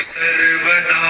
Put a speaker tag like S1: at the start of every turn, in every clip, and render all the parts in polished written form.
S1: सर्वदा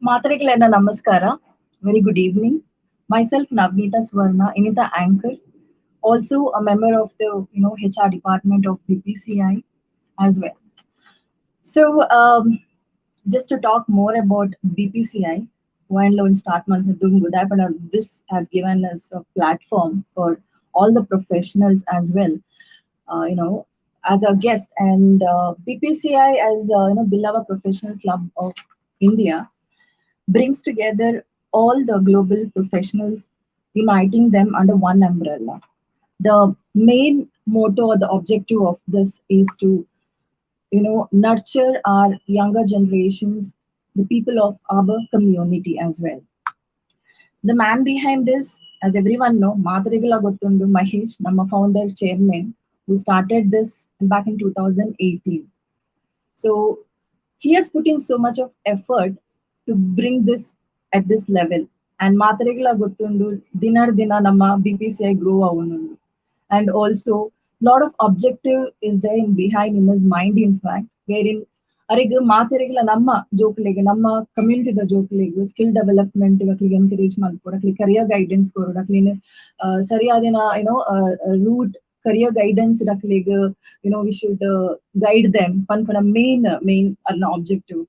S1: Matharikalena Namaskara. Very good evening. Myself Navnitha Suvarna, Inita Anchor, also a member of the HR department of BPCI as well. So just to talk more about BPCI, one loan start month this has given us a platform for all the professionals as well. As a guest, and BPCI as Billawa Professional Club of India brings together all the global professionals, uniting them under one umbrella. The main motto or the objective of this is to, nurture our younger generations, the people of our community as well. The man behind this, as everyone know, Matharigal Gottundu Mahesh, Nama founder, chairman, who started this back in 2018. So he has put in so much of effort to bring this at this level. And Matharigal Gottundu, Dinar Dina Nama BPCI grow avunundu. And also, lot of objective is there in behind in his mind, in fact, wherein ಅರೆಗೆ ಮಾತರಿಗಳ ನಮ್ಮ ಜೋಕ್ಲೆಗೆ ನಮ್ಮ ಕಮ್ಯುನಿಟಿದ ಜೋಕ್ಲೆಗೆ skill development ಅಕ್ಲಿಗೆ encourage ಮಾಡ್ಕೊಡು ಅಕ್ಲಿ career guidance ಕೊಡು ಅಕ್ಲಿನ ಸರಿಯಾದ route career guidance rakleg, we should guide them pan main objective.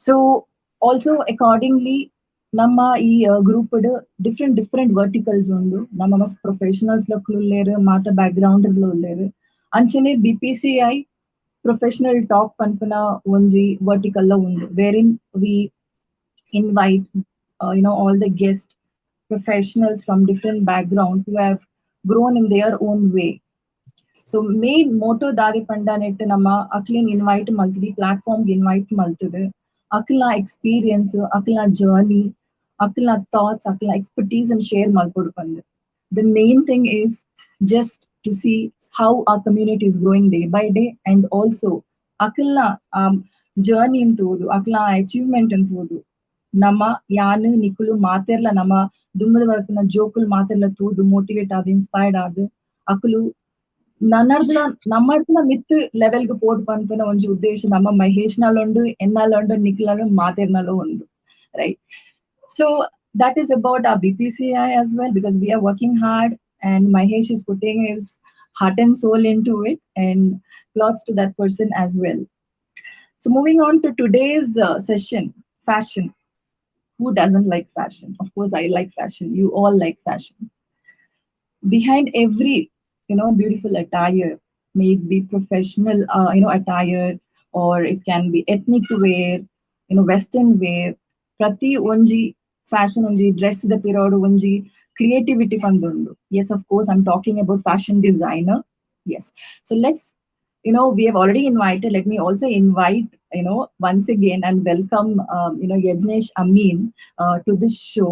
S1: So also accordingly ನಮ್ಮ ಈ ಗ್ರೂಪ್ ಡಿಫ್ರೆಂಟ್ ವರ್ಟಿಕಲ್ಸ್ ಉಂಡು ನಮ್ಮ ಮಸ್ತ್ ಪ್ರೊಫೆಷನಲ್ಸ್ ಲಕ್ಕುಲ್ಲೇರು ಮಾತ ಬ್ಯಾಕ್ ಗ್ರೌಂಡ್ ಉಳ್ಳೇರು ಅಂಚನೆ BPCI ಪ್ರೊಫೆಷನಲ್ ಟಾಕ್ ಪನ್ಪನ ಒಂಜಿ ವರ್ಟಿಕಲ್ ಉಂಡು wherein we invite all the guest professionals from different backgrounds who have grown in their own way. So main motto dari pandanette nama aklin invite maltidi platform invite maltude akla experience akla journey akla thoughts akla expertise and share malpodu pande. The main thing is just to see how our community is growing day by day, and also akla journey intudu akla achievement intudu ನಮ್ಮ ಯಾನು ನಿಕುಲು ಮಾತೆರ್ಲ ನಮ್ಮ ದುಮ್ಮದ ವರ್ಪನ ಜೋಕುಲು ಮಾತೆರ್ಲ ತೂದು motivate ಆದ inspired ಆದ ಅಕುಲು ನನ್ನರ್ಲ ನಮ್ಮರ್ಲ ಮಿತ್ ಲೆವೆಲ್ಗೆ ಪೋಟ್ ಪನ್ಪನ ಒಂಜಿ ಉದ್ದೇಶ ನಮ್ಮ ಮಹೇಶ್ನಲ್ಲ ಉಂಡು ಎನ್ನಲ್ಲ ಉಂಡು ನಿಖಿಲಲ್ಲ ಮಾತೆರ್ನಲ್ಲ ಉಂಡು, right? So that is about our BPCI as well, because we are working hard and Mahesh is putting his heart and soul into it, and lots to that person as well. So moving on to today's session, fashion. Who doesn't like fashion? Of course, I like fashion. You all like fashion. Behind every, beautiful attire, may it be professional, attire, or it can be ethnic wear, Western wear. Prati onji fashion onji dress the period onji creativity pandundu. Yes, of course, I'm talking about fashion designer. Yes. So let's, we have already invited. Let me also invite, once again and welcome, Yajnesh Amin to this show.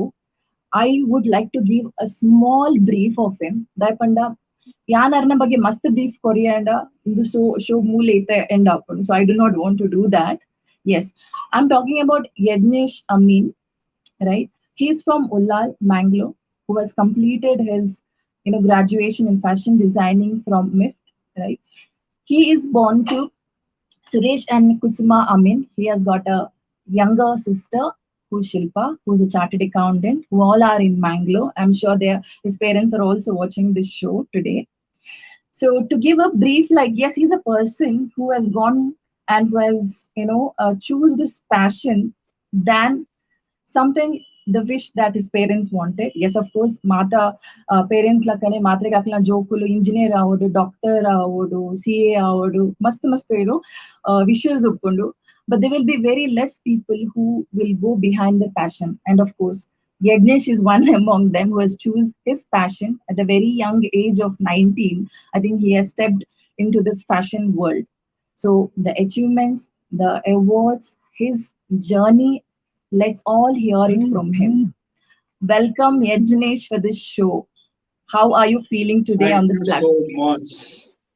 S1: I would like to give a small brief of him. Dayapanda yanarna ಬಗ್ಗೆ ಮಸ್ತ್ brief ಕೊರಿಯಂಡ ಇದು show ಮೂಲೈತೆ end up. So I do not want to do that. Yes, I'm talking about Yajnesh Amin, right? He's from Ullal, Mangalore, who has completed his graduation in fashion designing from MIFT, right? He is born to Suresh and Kusuma Amin. He has got a younger sister who's Shilpa, who's a chartered accountant, who all are in Mangalore. I'm sure his parents are also watching this show today. So to give a brief, yes, he's a person who has gone and who has, choose this passion than something, the wish that his parents wanted. Yes, of course, Mata parents lakane matre kakla jokulu engineer avodu, doctor avodu, CA avodu, mast wishes uppundu. But there will be very less people who will go behind the passion. And of course, Yajnesh is one among them who has choose his passion at the very young age of 19. I think he has stepped into this fashion world. So the achievements, the awards, his journey, let's all hear it from him. Welcome, Yajnesh, for this show. How are you feeling today on this platform?
S2: Thank you so much.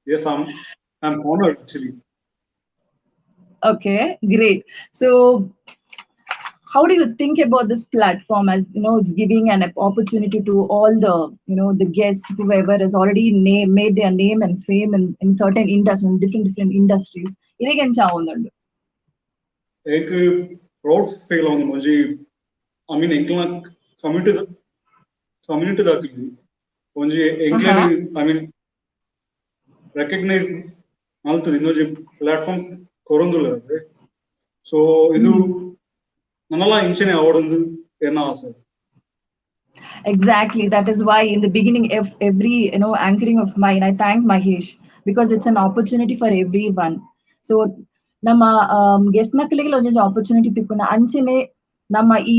S2: Yes, I'm honored actually.
S1: Okay, great. So how do you think about this platform, as it's giving an opportunity to all the the guests, whoever has already made their name and fame in certain industries, in different industries. Iregan chavunnundu.
S2: एक proud feel on मुझे I mean एकला community दाखिली मुझे
S1: Aha.
S2: englani I mean recognize maltu innoji platform korondula so idu nanala inchene avodundu enna asa.
S1: Exactly. That is why in the beginning of every anchoring of mine, I thank Mahesh, because it's an opportunity for everyone. So ನಮ್ಮ guest ನಕ್ಲಿಗೆ ಒಂದೊಂದು opportunity ತಿಕ್ಕುನ ಅಂಚೆನೆ ನಮ್ಮ ಈ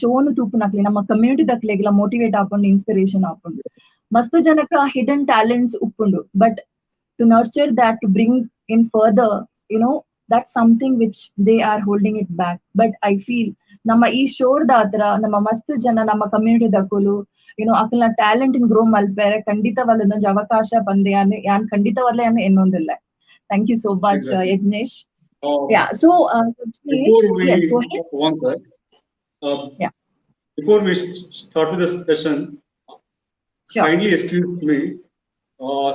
S1: ಶೋನು ತೂಪುನಕ್ಲಿ ನಮ್ಮ community ದಕ್ಲೆಗೆಲ್ಲ motivate ಆಪುಂಡು, inspiration ಆಪುಂಡು. ಮಸ್ತ್ ಜನಕ್ಕ ಹಿಡನ್ ಟ್ಯಾಲೆಂಟ್ಸ್ ಉಪ್ಪುಂಡು, but to nurture that, to bring in further, that's something which they are holding it back. But I feel ನಮ್ಮ ಈ ಶೋರ್ದ ಹತ್ರ ನಮ್ಮ ಮಸ್ತ್ ಜನ ನಮ್ಮ ಕಮ್ಯುನಿಟಿ ದಕ್ಕಲು ಅಕಲ್ನ ಟ್ಯಾಲೆಂಟ್ ಇನ್ ಗ್ರೋ ಮಲ್ಪೆರೆ ಖಂಡಿತವಾದ ಒಂದೊಂದು ಅವಕಾಶ ಬಂದೆ ಯಾನ್ ಖಂಡಿತವಾದ್ಲೇ ಎನ್ನೊಂದಿಲ್ಲ. Thank you so much,
S2: Exactly.
S1: Yajnesh.
S2: Uh,
S1: Yeah. So, Yajnesh,
S2: before we
S1: yes, go ahead.
S2: one sec, uh,
S1: Yeah,
S2: before we start with the session,
S1: sure.
S2: kindly excuse me uh,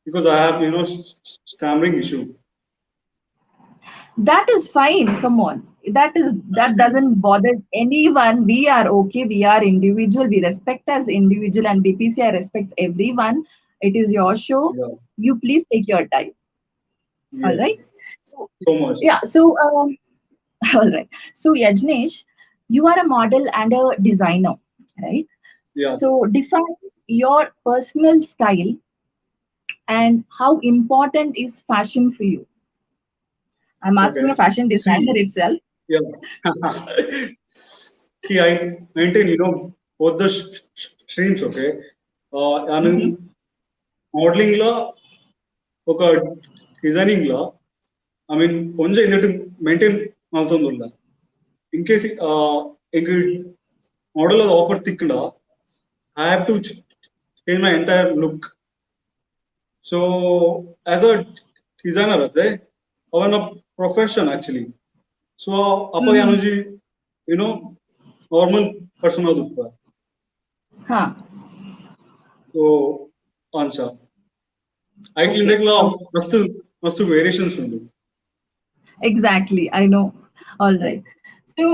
S2: because I have stammering issue.
S1: That is fine. Come on. That doesn't bother anyone. We are okay. We are individual. We respect as individual, and BPCI respects everyone. It is your show.
S2: Yeah.
S1: You please take your time. All
S2: Yes.
S1: right. So,
S2: So much.
S1: yeah. So, all right. So, Yajnesh, you are a model and a designer, right?
S2: Yeah.
S1: So, define your personal style and how important is fashion for you. I'm asking a
S2: Okay.
S1: fashion designer
S2: See.
S1: itself.
S2: Yeah. See, I maintain, both the streams, okay? I
S1: Mhm.
S2: mean, modeling law, okay, designing law, I mean, only in that maintain maltondulla. In case, a model of offer thick law, I have to change my entire look. So, as a designer, I a profession actually. So, apa
S1: Mhm.
S2: you know, normal person adukka.
S1: Huh.
S2: So, answer. I think
S1: Okay.
S2: like
S1: Okay.
S2: must variations undu.
S1: Exactly. I know. All
S2: Yeah.
S1: right. So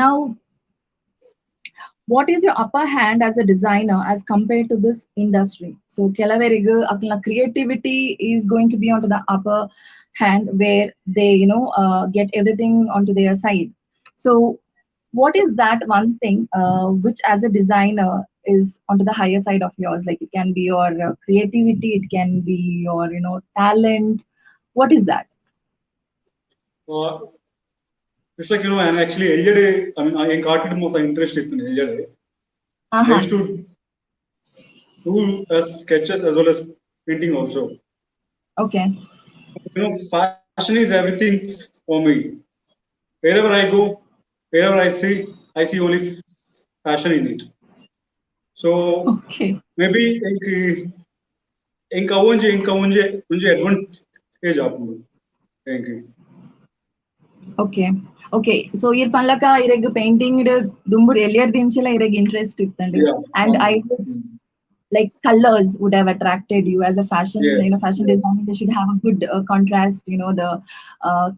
S1: now, what is your upper hand as a designer as compared to this industry? So ಕೆಲವರಿಗೆ ಅಕ್ಲ creativity is going to be onto the upper hand, where they get everything onto their side. So what is that one thing which as a designer is onto the higher side of yours? Like it can be your creativity, it can be your talent. What is that?
S2: Uh, it's like and actually earlier I mean I got it most interest in earlier. I
S1: Uh-huh.
S2: used to do sketches as well as painting also.
S1: Okay.
S2: Fashion is everything for me. Wherever I go, wherever I see only fashion in it. So
S1: Okay.
S2: maybe ఇంకా advantage ఆపుండు ఇంక
S1: Okay. Okay. So ir panlaka ireg painting dumbur earlier dinchela ireg interest ittandi.
S2: yeah
S1: And I would like colors would have attracted you as a fashion,
S2: yes
S1: fashion
S2: yes
S1: designer. They should have a good contrast, the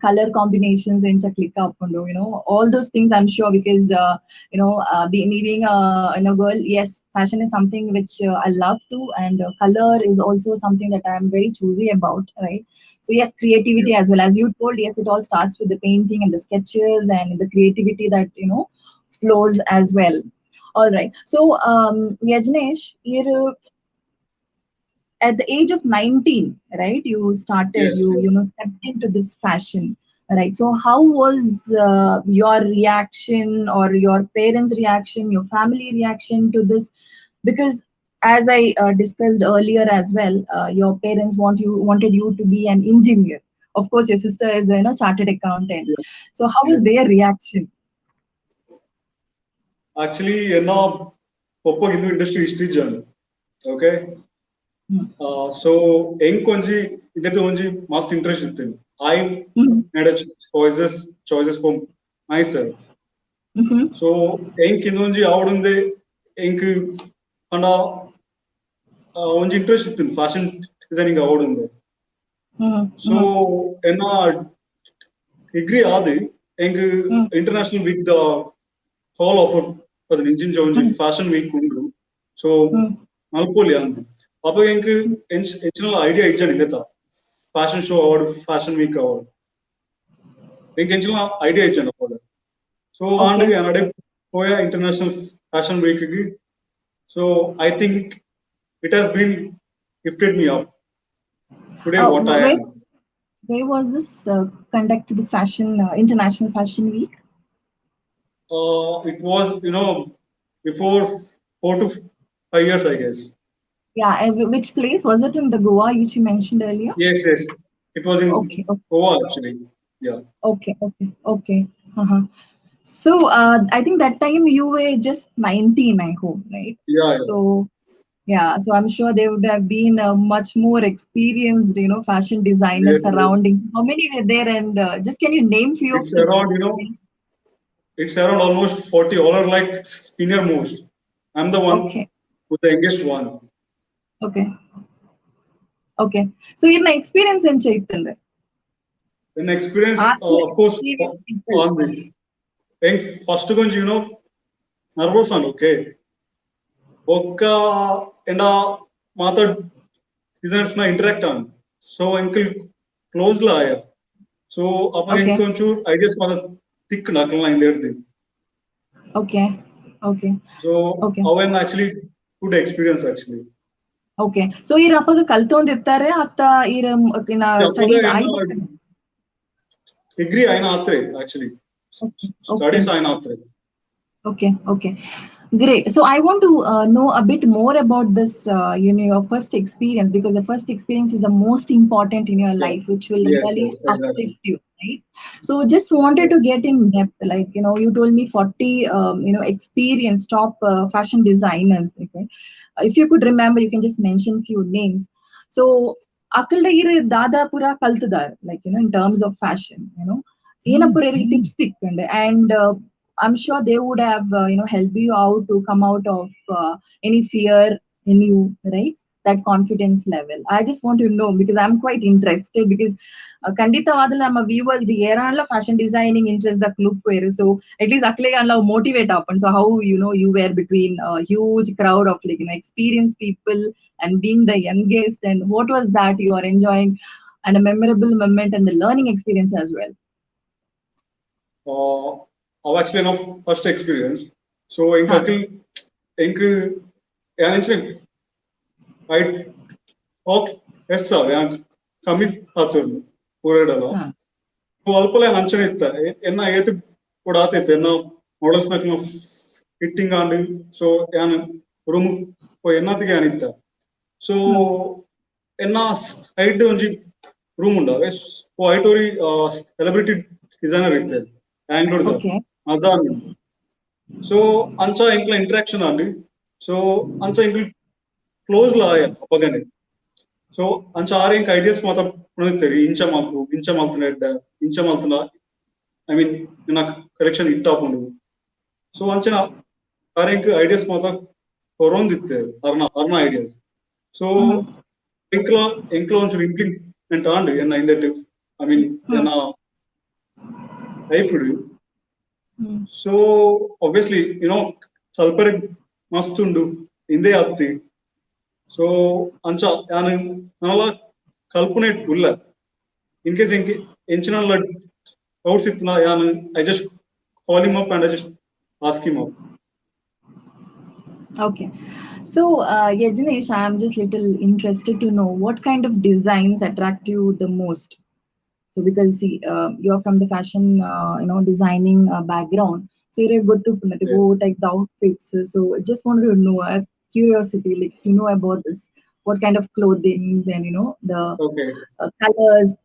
S1: color combinations in click up, all those things. I'm sure because being a girl, yes, fashion is something which I love to, and color is also something that I'm very choosy about, right? So yes, creativity
S2: yeah
S1: as well, as you told. Yes, it all starts with the painting and the sketches and the creativity that flows as well. All right. So, Yajnesh, you're at the age of 19, right? You started,
S2: yes
S1: you stepped into this fashion, right? So, how was your reaction, or your parents' reaction, your family reaction to this? Because as I discussed earlier as well, your parents wanted you to be an engineer. Of course, your sister is a chartered accountant.
S2: yeah
S1: So, how was
S2: yes
S1: their reaction?
S2: actually ಒಪ್ಪ ಹಿಂದೂ industry ಇಷ್ಟಿಜನ್ okay
S1: Hmm.
S2: So ಹೆಂಗ್ ಒಂಜಿ ಇದಕ್ಕೆ ಒಂಜಿ ಮಸ್ತ್ interest ಇತ್ತು I
S1: Mhm.
S2: made a choices for myself.
S1: Mm-hmm.
S2: So enk inonji avudunde enk anda onji interest ittun fashion designing avudunde.
S1: Mm-hmm.
S2: So
S1: Mm-hmm.
S2: enna degree aadi enk international week the call offer for the engine onji
S1: Mm-hmm.
S2: fashion week undu. So
S1: Mm-hmm.
S2: malpoli andu. Appo enk enchina idea ijjani ingeta fashion show award fashion week award. Enk enchina idea ijjani appo. So and
S1: Okay.
S2: another Poya International Fashion Week. So I think it has been lifted me up today
S1: Uh,
S2: what I
S1: where
S2: am.
S1: where was this conduct this fashion international fashion week?
S2: It was before 4 to 5 years I guess.
S1: Yeah, which place was it in the Goa which you mentioned earlier?
S2: Yes. It was in
S1: Okay, okay,
S2: Goa actually. Yeah.
S1: okay. Uh-huh. So I think that time you were just 19, I hope, right?
S2: Yeah.
S1: So yeah, so I'm sure there would have been a much more experienced, fashion designers
S2: Yes.
S1: surroundings. How many were there? And just can you name few of
S2: It's
S1: the?
S2: around it's around almost 40. All are like senior most. I'm the one
S1: Okay,
S2: who's the youngest one.
S1: okay, okay. So in my experience in Chaitanya,
S2: An experience,
S1: are you
S2: of course,
S1: experienced people?
S2: on the and first going, nervous and okay. Oka and method designers na interact on. So uncle close la aya. So apa
S1: Okay,
S2: inkonchu ideas mother thick nakal line there.
S1: okay, okay,
S2: So
S1: okay,
S2: awen actually good experience actually.
S1: okay. So ಈ ಅಪ್ಪಗ ಕಲ್ತೊಂದಿರ್ತಾರೆ ಅತ್ತ ಈ
S2: Yeah, appada
S1: studies
S2: in
S1: ಆಯ್ತು.
S2: degree ayna atre actually.
S1: Okay, okay.
S2: Studies ayna atre.
S1: Okay. Great. So I want to know a bit more about this, your first experience, because the first experience is the most important in your
S2: Yeah.
S1: life, which will really
S2: Yes,
S1: uplift
S2: exactly.
S1: you, right? So just wanted
S2: Yeah.
S1: to get in depth, like, you told me 40, experience top fashion designers. Okay. If you could remember, you can just mention few names. So Akalda Dada Pura Kaltadar, like, in terms of fashion, ಏನಪ್ಪರ tips ತಿಕ್ಕೊಂಡೆ and I'm sure they would have helped you out to come out of any fear in you, right? That confidence level. I just want to know because I'm quite interested because ಖಂಡಿತವಾಗಲೂ ನಮ್ಮ viewers ಏರಾಳ fashion designing interest the club were so at least aklega allow motivate happen. So how you were between a huge crowd of like experienced people and being the youngest, and what was that you are enjoying and a memorable moment and the learning experience as well.
S2: I've actually enough first experience. So in
S1: Huh.
S2: Kakil, in incident, I talk yes sir, coming hatur pura
S1: Huh.
S2: So alpala anchanitta, enna ayete kodate enna models nakno fitting and so yan room ko enna tige anitta. So enna side onji room unda. So I tori celebrity designer itte. Bangalore da.
S1: Okay.
S2: Adan. So ancha inkla interaction andi. So ancha inkla close la aya apagane. So ancha are ink ideas mata praniteri incha maltunedda incha maltuna I mean, in a correction it up on. So anchana current ideas mata koron ditte arna ideas. So
S1: Mm-hmm.
S2: enklo onchu implement and in that I mean in a life.
S1: Mm-hmm.
S2: So obviously salpare mastundu inde atti. So ancha yani nala kalpune ulla. In case enchina doubts itna yani I just call him up and I just ask him up.
S1: Okay. So, Yajnesh, I'm just little interested to know what kind of designs attract you the most. So, because see, you're from the fashion, designing background, so you're good to
S2: Yeah.
S1: go take the outfits. So, I just wanted to know, curiosity, like about this, what kind of clothing and the
S2: Okay.
S1: colors,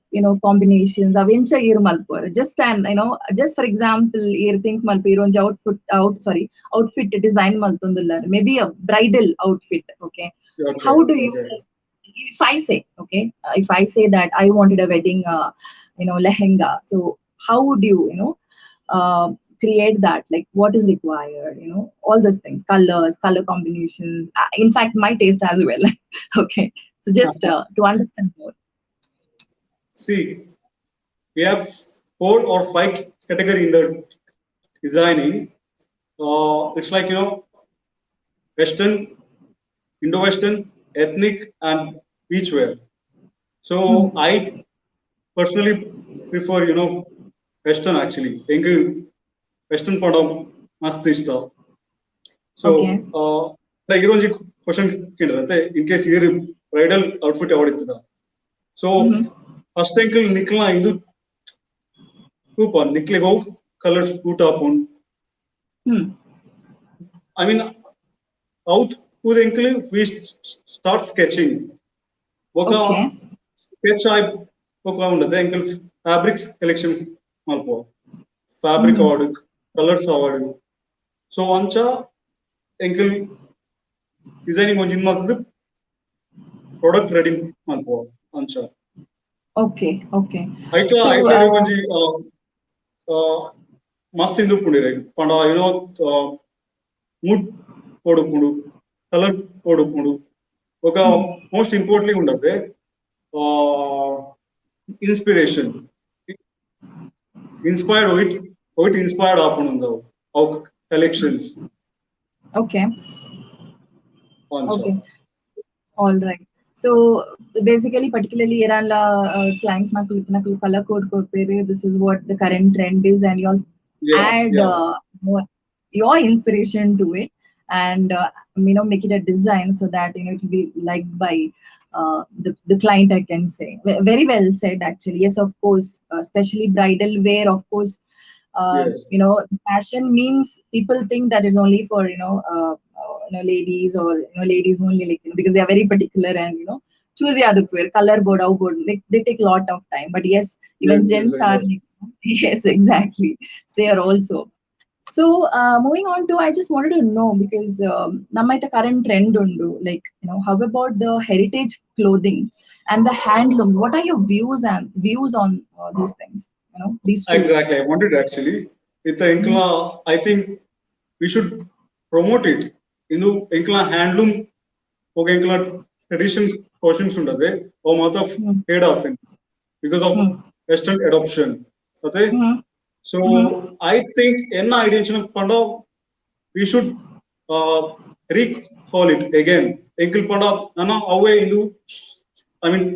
S1: combinations of incha ir malpur. Just for example, ir think malpur on outfit design maltundullar. Maybe a bridal outfit. Okay,
S2: Okay.
S1: how do you?
S2: Okay.
S1: If I say, okay, if I say that I wanted a wedding, lehenga. So how would you, create that, like what is required, all those things, colors, color combinations, in fact my taste as well. Okay, so just to understand more.
S2: See, we have 4 or 5 category in the designing. It's like Western, Indo-Western, ethnic, and beachwear. So
S1: Hmm.
S2: I personally prefer Western actually. Engu Western padam mast ishta. So
S1: Okay.
S2: like ironji question kinderate in case here bridal outfit avadittada. So
S1: Hmm.
S2: first ankle nikla indu coupa nikle go colors put upon.
S1: Hmm.
S2: I mean out with ankle we start sketching. ఒక
S1: Okay.
S2: sketch I ఒక ఉండదు ankle fabrics collection malpo. Fabric
S1: Hmm.
S2: award, colors award. So ancha ankle designing onjin matadu product ready malpo ancha.
S1: Okay. Okay.
S2: Aitla
S1: So
S2: aitla onji mast indu pundi right. Panda mood podupudu, color podupudu. ఒక
S1: hmm.
S2: most importantly ఉండదు inspiration. Inspired it inspired ఆపనుందావు of collections
S1: Okay.
S2: ancha.
S1: Okay. All right. So basically, particularly Iran clients నాకు color code prepare. This is what the current trend is, and you'll
S2: Yeah,
S1: add
S2: yeah.
S1: more your inspiration to it, and make it a design so that it will be liked by the client. I can say very well said. Actually, yes, of course, especially bridal wear. Of course,
S2: Yes,
S1: fashion means people think that it's only for ladies, or ladies only, like because they are very particular, and choose the other wear color board out board, like they take a lot of time. But yes, even
S2: yes, yes,
S1: gents are
S2: exactly.
S1: like, yes, exactly, they are also. So moving on to, I just wanted to know, because the current trend undu, like how about the heritage clothing and the handlooms? What are your views on these things? These two.
S2: Exactly. I wanted actually. With the Inkla, I think we should promote it. Inkla handloom, okay, Inkla tradition questions under or month of
S1: Mm-hmm.
S2: head out because of Western adoption. Okay.
S1: Mm-hmm.
S2: So I think in idea Panda, we should recall it again. Inkle Panda, Nana away into, I mean,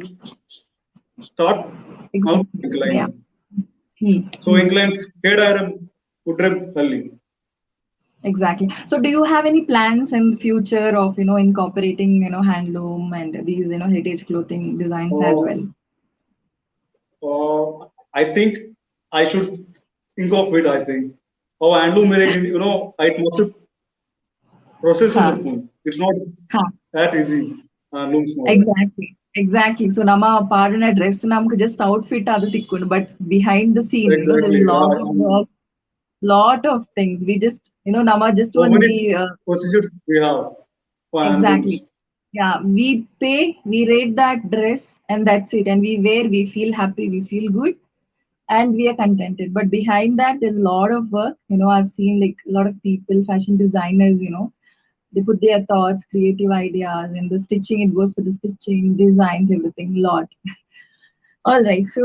S2: start
S1: Exactly. Yeah.
S2: incline.
S1: Hmm.
S2: So
S1: Hmm.
S2: incline head iron Udreb Halli.
S1: Exactly. So, do you have any plans in the future of incorporating handloom and these heritage clothing designs as
S2: Uh,
S1: well?
S2: I think I should think of it. I think. Oh, handloom it must process
S1: Huh.
S2: it's not
S1: Huh.
S2: that easy. Handlooms model.
S1: Exactly. Exactly. So, nama pardon dress namku just outfit adu tikkunu, but behind the scene, there's
S2: Exactly.
S1: a lot of work, lot of things. We just nama just
S2: So
S1: once
S2: many
S1: we
S2: procedures we have for
S1: exactly.
S2: handlooms.
S1: Yeah, we pay, we rate that dress, and that's it. And we wear, we feel happy, we feel good, and we are contented. But behind that, there's a lot of work. I've seen like a lot of people, fashion designers, they put their thoughts, creative ideas, and the stitching, it goes for the stitchings, designs, everything, lot. All right. So,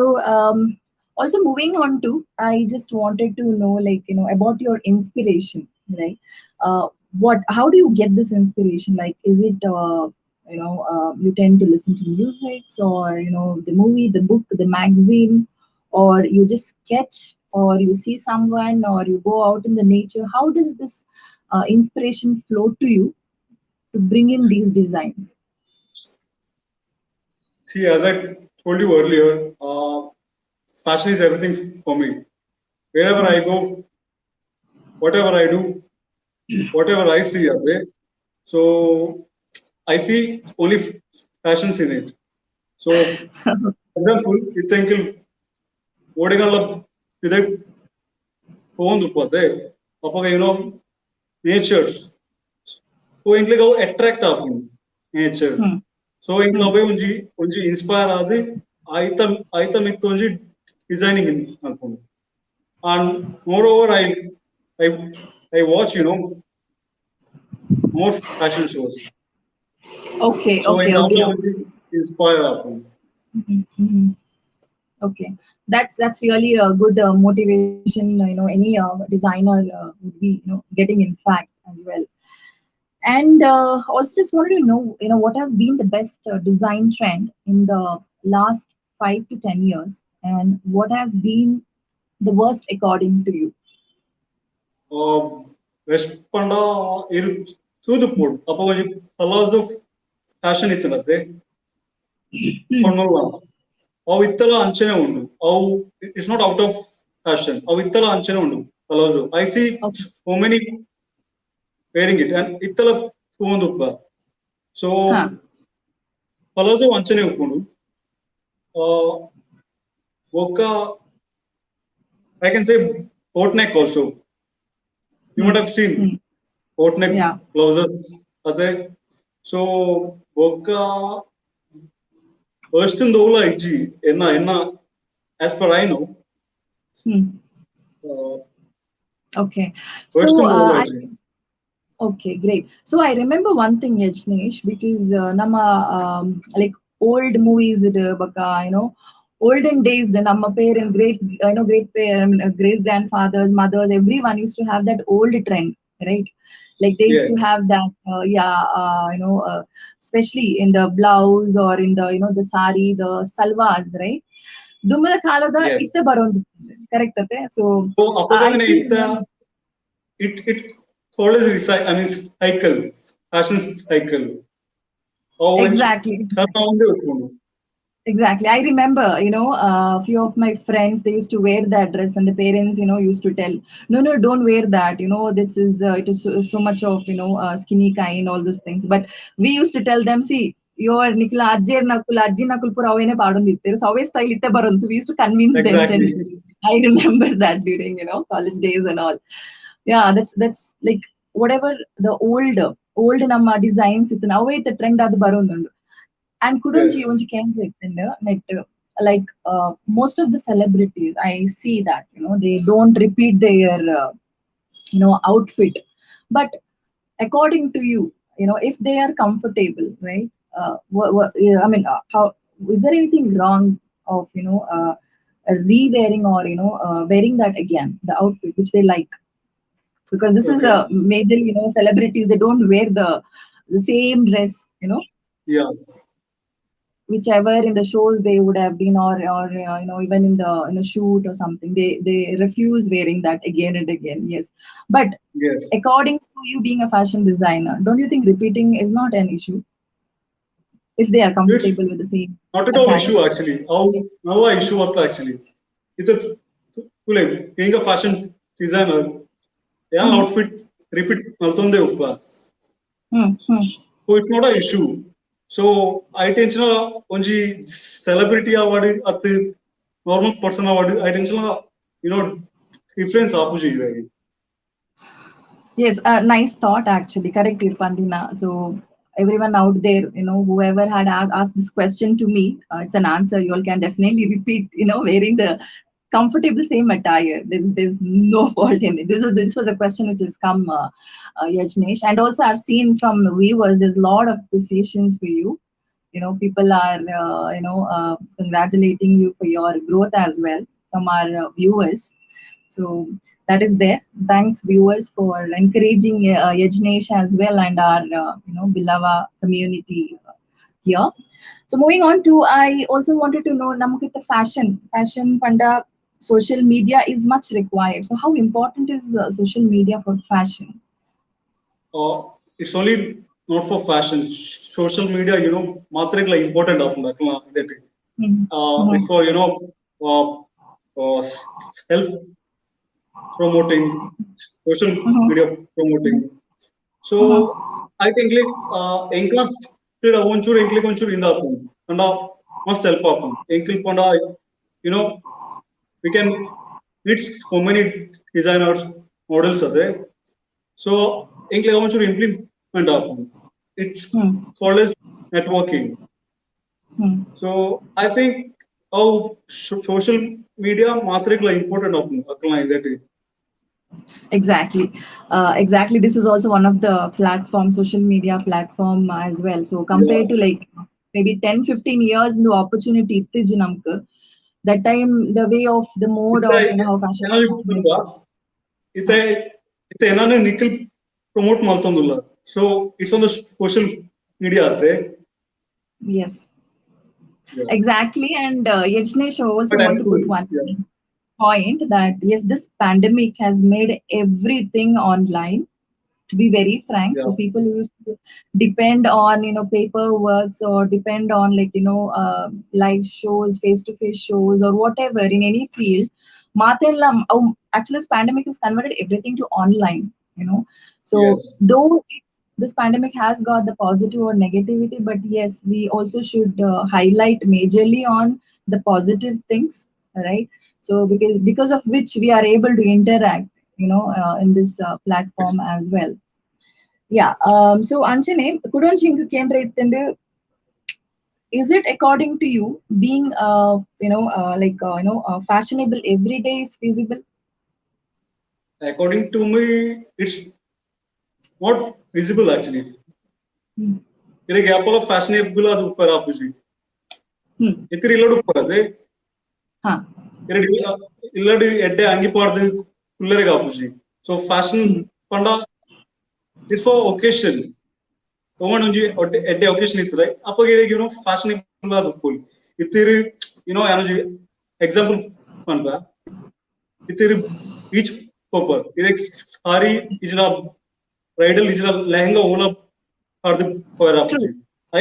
S1: also moving on to, I just wanted to know, like, about your inspiration, right? How do you get this inspiration? Like, is it, you tend to listen to music, or, the movie, the book, the magazine, or you just sketch, or you see someone, or you go out in the nature? How does this inspiration flow to you to bring in these designs?
S2: See, as I told you earlier, fashion is everything for me. Wherever
S1: Hmm.
S2: I go, whatever I do, whatever I see, okay, so I see only fashions in it. So, for example, you ಓಡಿಗಳ ಇದೆ ಹೋಂದು ಪದೆ ಅವಾಗ nature's so ಇಂಕ್ಲಿಗೆ ಅವು attract ಆಪುಂಡು nature
S1: Hmm.
S2: So ಇಂಕ್ಲ
S1: Hmm.
S2: ಅವೆ ಒಂಜಿ inspire ಆದ್ ಐತ ಐತ ಮಿತ್ತ ಒಂಜಿ ಡಿಸೈನಿಂಗ್ ಅನ್ಪುಂಡು and moreover, I I watch more fashion shows.
S1: Okay,
S2: So in
S1: okay,
S2: that
S1: okay.
S2: way, inspire happen.
S1: Mhm, mhm. Okay, that's really a good motivation. Any designer would be getting in fact as well. And also just wanted to know, what has been the best design trend in the last 5 to 10 years, and what has been the worst according to you?
S2: West Panda ಇರು ತೂದುಪೋಡು ಅಪ್ಪ ಒಂಜಿ colours of fashion ಇತ್ತನತ್ತೆ ಕೊಣ್ಣಲ್ಲ ಅವು ಇತ್ತಲ ಅಂಚನೆ ಉಂಡು ಅವು it's not out of fashion ಅವು ಇತ್ತಲ ಅಂಚನೆ ಉಂಡು colours I see
S1: Okay.
S2: So many wearing it and ಇತ್ತಲ ತೂಂದುಪ್ಪ ಸೊ
S1: Huh.
S2: ಕಲರ್ಸ್ ಅಂಚನೆ ಉಪ್ಪುಂಡು ಒಕ್ಕ I can say boat neck also. You might
S1: Hmm.
S2: have seen
S1: Hmm.
S2: boat neck
S1: Yeah.
S2: blouses. ಅದೇ so ಒಕ್ಕ first in the whole IG enna as per I know
S1: Hmm.
S2: uh,
S1: Okay.
S2: first
S1: So
S2: in the whole
S1: I
S2: IG.
S1: Okay, great. So I remember one thing, Yajnesh, because nama like old movies, baka, olden days, the nama parents, great parents, great grandfathers, mothers, everyone used to have that old trend, right? Like they used to
S2: Yes,
S1: have that, especially in the blouse or in the, the sari, the salwars, right? Dumala kalada
S2: yes.
S1: itta baron, correct? Ate? So
S2: So
S1: I
S2: ಅಪ್ಪಗಂಗನೆ
S1: still
S2: ಇತ್ತ
S1: remember.
S2: it follows I mean cycle fashion cycle. ಅವು
S1: Exactly.
S2: ತರ್ತಾ ಒಂದೇ ಉಟ್ಕೊಂಡು.
S1: Exactly. I remember, a few of my friends, they used to wear that dress, and the parents, used to tell, no, no, don't wear that. This is, it is so much of, skinny kind, all those things. But we used to tell them, see, your Nikla Ajji Nakul Puravene pardon it. There's always style itte baron. So we used to convince them. Then
S2: Exactly.
S1: I remember that during, college days and all. Yeah, that's like whatever the old nama designs, it's now the trend ad baron. And couldn't
S2: Yes,
S1: you can net like most of the celebrities I see that they don't repeat their outfit, but according to you, if they are comfortable, right? I mean, how is there anything wrong of re-wearing or wearing that again, the outfit which they like? Because this is
S2: okay.
S1: a major celebrities, they don't wear the same dress,
S2: Yeah,
S1: whichever in the shows they would have been, or even in a shoot or something, they refuse wearing that again and again. Yes, but
S2: yes.
S1: according to you being a fashion designer, don't you think repeating is not an issue if they are
S2: It's
S1: comfortable with the same
S2: not at all
S1: attire?
S2: issue actually. How now a issue what actually. It's like being a fashion designer, yeah,
S1: Hmm.
S2: outfit repeat maltonde uppa.
S1: Hmm. Hmm.
S2: So it's not an issue. So I tension only celebrity award at the normal person award. I tension difference opposite.
S1: Yes, nice thought actually. Correct, Irpandina. So everyone out there, whoever had asked this question to me, it's an answer. You all can definitely repeat. Wearing the comfortable same attire. There's no fault in it. This was a question which has come, Yajnesh, and also I've seen from the viewers. There's a lot of appreciations for you. People are congratulating you for your growth as well from our viewers. So that is there. Thanks, viewers, for encouraging Yajnesh as well and our Billawa community here. So moving on to, I also wanted to know, Namukita fashion panda, social media is much required. So how important is social media for fashion?
S2: It's only not for fashion. Social media, ಮಾತ್ರ important that.
S1: Mm-hmm.
S2: It's
S1: Mm-hmm.
S2: for self promoting, social media promoting. So
S1: Mm-hmm.
S2: I think like enkla onchuru enkli onchuru inda apun and must help apun enkli ponda we can meet so many designers models are there. So enkli onchuru implement apun. It's
S1: Mm-hmm.
S2: called as networking.
S1: Mm-hmm.
S2: So I think how social media matrikla important akla idati.
S1: Exactly. This is also one of the platform, social media platform as well. So
S2: Yeah.
S1: compared to like maybe 10, 15 years in the opportunity ಇತ್ತಿಜ್ ನಮ್ಕ್ that time the way of the mode
S2: Ita
S1: of how fashion
S2: ಏನೋ
S1: is.
S2: ಗೊತ್ತಲ್ವಾ ita ita ಏನಾನು Nikhil promote ಮಾಡ್ತಂದಿಲ್ಲ. So it's on the social media ate.
S1: Yes,
S2: Yeah.
S1: exactly. And Yajnesh, I also
S2: But
S1: want
S2: I'm
S1: to
S2: cool.
S1: put one
S2: Yeah.
S1: point that yes, this pandemic has made everything online, to be very frank.
S2: Yeah.
S1: So people used to depend on paperworks or depend on like live shows, face to face shows, or whatever in any field. Matella, actually this pandemic has converted everything to online. So
S2: Yes.
S1: though this pandemic has got the positive or negativity, but yes, we also should highlight majorly on the positive things, right? So because of which we are able to interact in this platform as well. Yeah. So Anjane, Kudonchink Kendra, is it according to you being fashionable every day is feasible?
S2: According to me, it's not visible actually.
S1: Hmm.
S2: Ire gap of fashionable ಅದು ಉಪ್ಪರ ಆಪುಜಿ.
S1: Hmm.
S2: ಇತರ ಇಲ್ಲಡು ಉಪ್ಪರದೆ.
S1: Huh.
S2: ire illadu edde angi ಪಾಡ್ದು ಕುಲ್ಲರೆಗೆ ಆಪುಜಿ. So fashion
S1: Hmm.
S2: ಪಂಡ it's for occasion. Woman unji edde occasion itre. Apage fashionable ಅದು ಉಪ್ಪು. ಇತರ energy example ಪಂಡ. ಇತರ beach popper. Ire sari isna bridal isna lehenga ola pardu for
S1: True.
S2: apuji.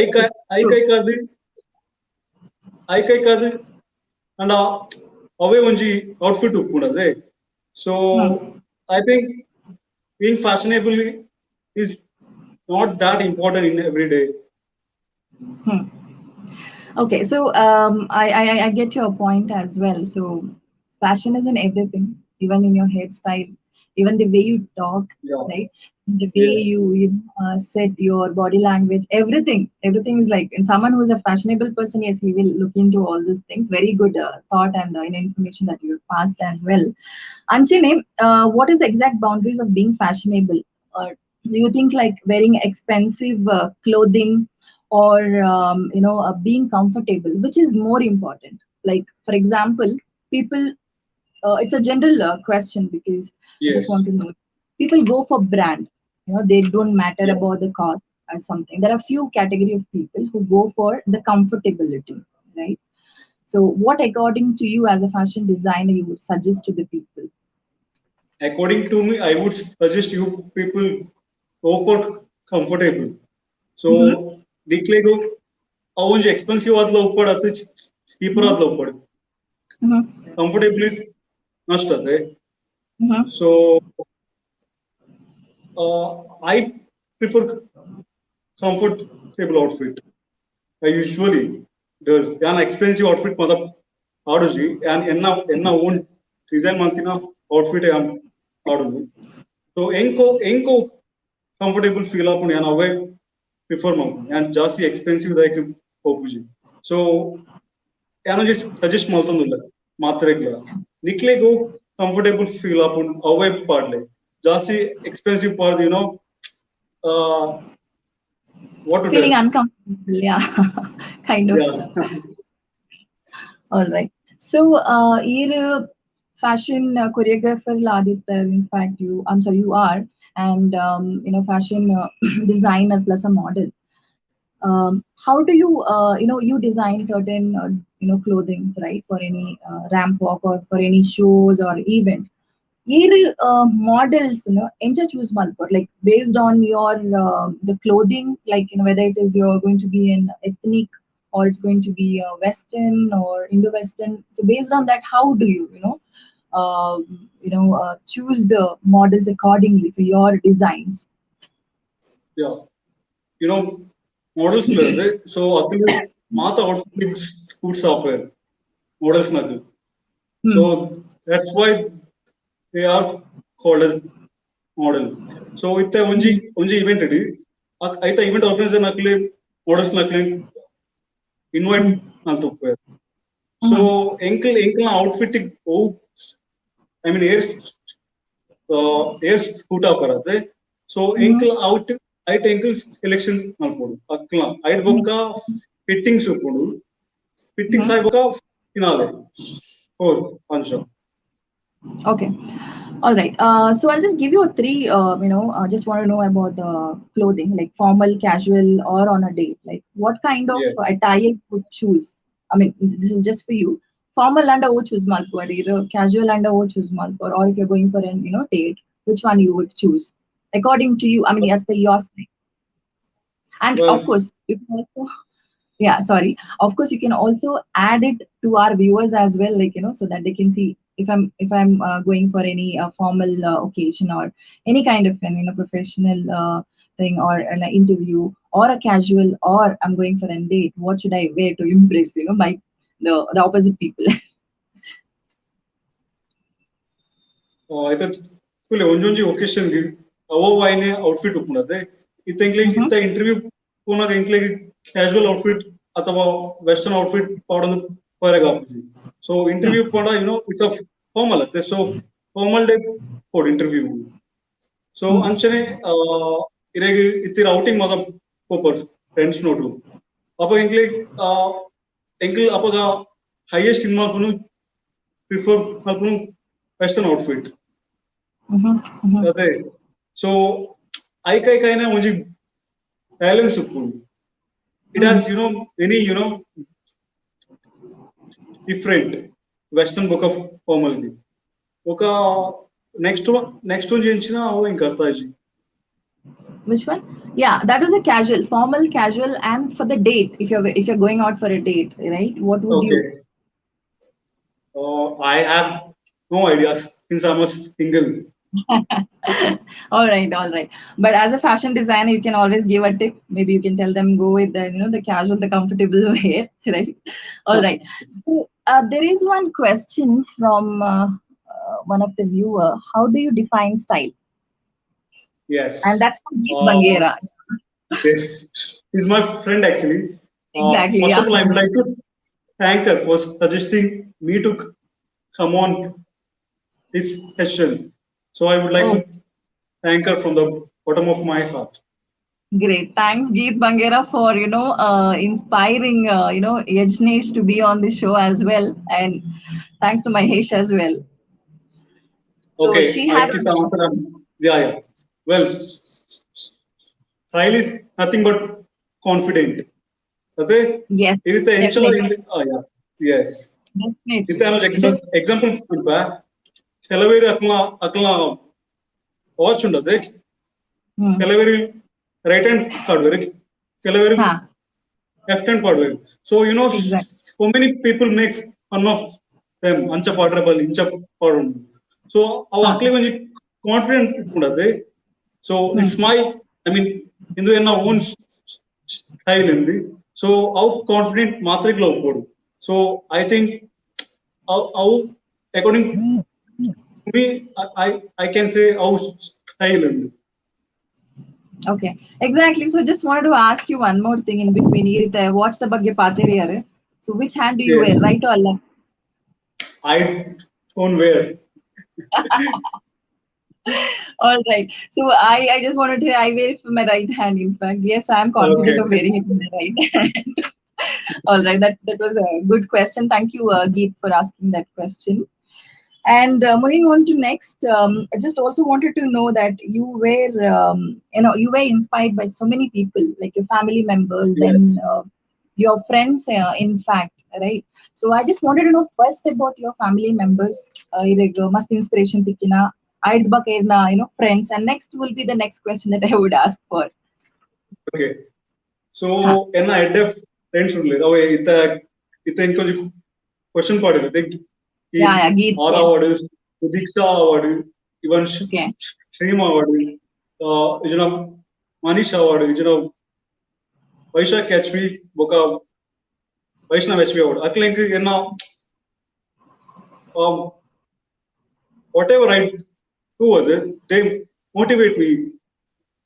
S2: I kai I
S1: True.
S2: kai kadu I kai kadu and away onji outfit uppunade. So
S1: Hmm.
S2: I think being fashionable is not that important in every day.
S1: Hmm. Okay, so I get your point as well. So fashion is in everything, even in your hairstyle, even the way you talk,
S2: Yeah.
S1: right? The way
S2: Yes.
S1: you set your body language, everything is like. And someone who is a fashionable person, yes, he will look into all these things. Very good thought and information that you passed as well. Anchine, what is the exact boundaries of being fashionable? Do you think like wearing expensive clothing or being comfortable, which is more important? Like, for example, people. It's a general question because I just
S2: Yes.
S1: want to know. People go for brand. They don't matter
S2: Yeah.
S1: about the cost or something. There are few category of people who go for the comfortability, right? So, what according to you as a fashion designer you would suggest to the people?
S2: According to me, I would suggest you people go for comfortable.
S1: Mm-hmm.
S2: So declare ಅವು expensive ಆದ್ಲ ಉಪ್ಪಡ್ ಅದು cheaper
S1: Mm-hmm.
S2: ಆದ್ಲ ಉಪ್ಪಡ್
S1: Mm-hmm.
S2: Comfortable is ನಷ್ಟ ಅದೇ.
S1: Mm-hmm.
S2: So I prefer comfortable outfit. I usually does an expensive outfit matlab ಆಡುಜಿ ಎನ್ನ own design ಮಾಡ್ತೀನ outfit ಆಡುದು. ಸೊ ಎಂಕೋ ಕಂಫರ್ಟೇಬಲ್ ಫೀಲ್ ಆಪುಂಡು ಯಾನ್ ಅವೇ ಪ್ರಿಫರ್ ಮಾಡ್ಕೊಂಡು ಯಾನ್ ಜಾಸ್ತಿ ಎಕ್ಸ್ಪೆನ್ಸಿವ್ ದಾಯಕ ಹೋಗುಜಿ. ಸೊ ಯಾನು ಸಜೆಸ್ಟ್ ಮಾಡ್ತಂದಿಲ್ಲ ಮಾತ್ರೆಗಳ ನಿಕ್ಲೆಗೂ ಕಂಫರ್ಟೇಬಲ್ ಫೀಲ್ ಆಪುಂಡು ಅವೇ ಪಾಡ್ಲೆ ಜಾಸ್ತಿ ಎಕ್ಸ್ಪೆನ್ಸಿವ್ ಪಾಡ್ದು what to
S1: Feeling
S2: do.
S1: uncomfortable, yeah, kind of.
S2: Yeah.
S1: All right. So, you're fashion choreographer, Laditya. In fact, I'm sorry, you are, and fashion designer plus a model. How do you design certain, clothing, right, for any ramp walk or for any shows or event? Here, models, enja choose malpur, like based on your the clothing, like whether it is you're going to be an ethnic or it's going to be Western or Indo-Western. So based on that, how do choose the models accordingly for your designs?
S2: Yeah. Models leather. So actually mata outfit suits software models nadu. So
S1: Hmm.
S2: that's why they are called as model. So itte
S1: Hmm.
S2: onji event idi. Aita event organizer nakle models nakle invite
S1: Hmm.
S2: maltuppe. So
S1: Mm-hmm.
S2: ankle outfit oh I mean air scoot up करते so
S1: Mm-hmm.
S2: ankle out height ankle selection ಮಾಡ್ಬೋದು ಅಕ್ಲ height ಬೊಕ್ಕ fittings ಉಪ್ಪುಂಡು fittings ಆಯ್ ಬೊಕ್ಕ finale four ಅಂಶ.
S1: Okay. All right. So I'll just give you a three. Just want to know about the clothing, like formal, casual, or on a date. Like, what kind of
S2: Yes.
S1: attire you would choose? I mean, this is just for you. Formal and a choose malpur, either casual and a choose malpur, or if you're going for an date, which one you would choose according to you? I mean, as per your style. And
S2: Well,
S1: of course, you can also yeah, sorry, of course you can also add it to our viewers as well, like so that they can see if I'm going for any formal occasion or any kind of an professional thing or an interview or a casual or I'm going for a date, what should I wear to impress my the opposite people.
S2: ಆಯ್ತಾ full ಒಂಜೊಂಜಿ occasion ಗೆ ಅವೋ ವಾಯ್ನೆ outfit ಉಪ್ಪುನದೆ ಇತ್ತೆಂಕ್ಲೆ
S1: Mm-hmm.
S2: ಇತ್ತ interview ಪೋನಾಗ ಎಂಕ್ಲೆ ಕ್ಯಾಶುವಲ್ ಔಟ್ಫಿಟ್ ಅಥವಾ ವೆಸ್ಟರ್ನ್ ಔಟ್ಫಿಟ್ ಪಾಡೊಂದು ಪರೆಗ ಆಪುಜಿ ಸೊ ಇಂಟರ್ವ್ಯೂ ಪೋಂಡ ಇಟ್ಸ್ ಅ ಫಾರ್ಮಲ್ ಅತ್ತೆ ಸೊ ಫಾರ್ಮಲ್ ಡೇ ಪೋಡ್ ಇಂಟರ್ವ್ಯೂ ಸೊ
S1: Mm-hmm.
S2: ಅಂಚನೆ ಇರೆಗ್ ಇತ್ತಿರ ಔಟಿಂಗ್ ಮಾತ ಪೋಪರ್ ಫ್ರೆಂಡ್ಸ್ ನೋಟು ಅಪ ಎಂಕ್ಲೆ ಎಂಕ್ಲೆ ಅಪಗ ಹೈಯೆಸ್ಟ್ ಇನ್ ಮಾಲ್ಪುನು ಪ್ರಿಫರ್ ಮಾಲ್ಪುನು ವೆಸ್ಟರ್ನ್ ಔಟ್ಫಿಟ್
S1: Mm-hmm.
S2: ಅದೇ ಸೊ ಐಕೈಕೈನ ಒಂಜಿ ಬ್ಯಾಲೆನ್ಸ್ ಉಪ್ಪುಂಡು it has
S1: Mm-hmm.
S2: Many different western book of formal the ఒక నెక్స్ట్ చేయించిన ఇంకా అర్థాజీ
S1: Which one? Yeah, that was a casual, formal, casual, and for the date. If you're going out for a date, right? What would
S2: okay
S1: you?
S2: I have no ideas since I was single
S1: All right. But as a fashion designer, you can always give a tip. Maybe you can tell them go with the casual, the comfortable wear, right? All right. So there is one question from one of the viewer. How do you define style?
S2: Yes
S1: And that's from Geet Bangera.
S2: This is my friend actually
S1: Exactly.
S2: First
S1: Yeah.
S2: Of all I would like to thank her for suggesting me to come on this session so I would like to
S1: Oh,
S2: thank her from the bottom of my heart.
S1: great. Thanks, Geet Bangera, for inspiring Yajnesh to be on the show as well, and thanks to Mahesh as well. So
S2: Okay,
S1: she
S2: I
S1: had
S2: keep the answer. Yeah, yeah. Well, style is nothing but confident. ಅದೇ
S1: yes,
S2: ಇದಕ್ಕೆ ಎಂಚಲ
S1: definitely,
S2: yes
S1: definitely,
S2: ಇದಕ್ಕೆ ನಾನು
S1: definitely.
S2: Example ಕೊಡ್ಪ ಕೆಲವೇರು ಅಕ್ಲ ಅಕ್ಲ watch ఉండదు
S1: Hmm.
S2: ಕೆಲವೇರು ರೈಟ್ ಹ್ಯಾಂಡ್ ಪಾಡ್ವೇರು ಕೆಲವೇರು
S1: Huh,
S2: ಲೆಫ್ಟ್ ಹ್ಯಾಂಡ್ ಪಾಡ್ವೇರು so
S1: exactly.
S2: so many people make fun of them ಅಂಚ ಪಾಡ್ರಬಲ್ ಇಂಚ ಪಾಡು ಸೊ ಅವು
S1: Huh.
S2: ಅಕ್ಲಿ ಒಂಜಿ ಕಾನ್ಫಿಡೆಂಟ್ ఉండదు so
S1: Hmm.
S2: it's my I mean ಇಂದು ಎನ್ನ ಓನ್ ಸ್ಟೈಲ್ ఉంది so how confident ಮಾತ್ರಿಗ್ಲ ಒಪ್ಪೋಡು so I think how according to me I can say how style ఉంది.
S1: Okay, exactly. So just wanted to ask you one more thing in between. What's the ಬಗ್ಗೆ ಪಾತೆರಿಯಾರೆ? So which hand do you wear,
S2: Yes,
S1: right or left?
S2: I don't wear.
S1: All right. So I just wanted to I wear it with my right hand. In fact, yes, I am confident
S2: Okay.
S1: of wearing it with my right hand. All right. That was a good question. Thank you, Geet, for asking that question. And moving on to next, I just also wanted to know that you were inspired by so many people, like your family members, then
S2: Yes.
S1: your friends, in fact, right? So I just wanted to know first about your family members, must inspiration tikina, friends, and next will be the next question that I would ask for.
S2: Okay. So
S1: Huh.
S2: ಎನ್ನ ಎಡ್ಡೆ friends ಉಂಡ್ಲೇರು ಅವ ಇತ್ತ ಇತ್ತ ಇಂಕೊಂಜಿ question ಪಾಡಿರುತ್ತೆ ಈ
S1: Yeah, yeah, Geet,
S2: are
S1: yes.
S2: Award Deeksha award ಇವನ್
S1: Okay.
S2: ಶ್ರೀಮ್ award ಇಜನ Manish award ಇಜನ ವೈಶಾಖ್ ಎಚ್ ಪಿ ಬೊಕ ವೈಷ್ಣವ್ ಎಚ್ ಪಿ ಅವಾರ್ಡ್ ಅಕ್ಲೆಂಕ್ ಎನ್ನ ವಾಟ್ ಎವರ್ ಐ ಡೂ ಅದು they motivate me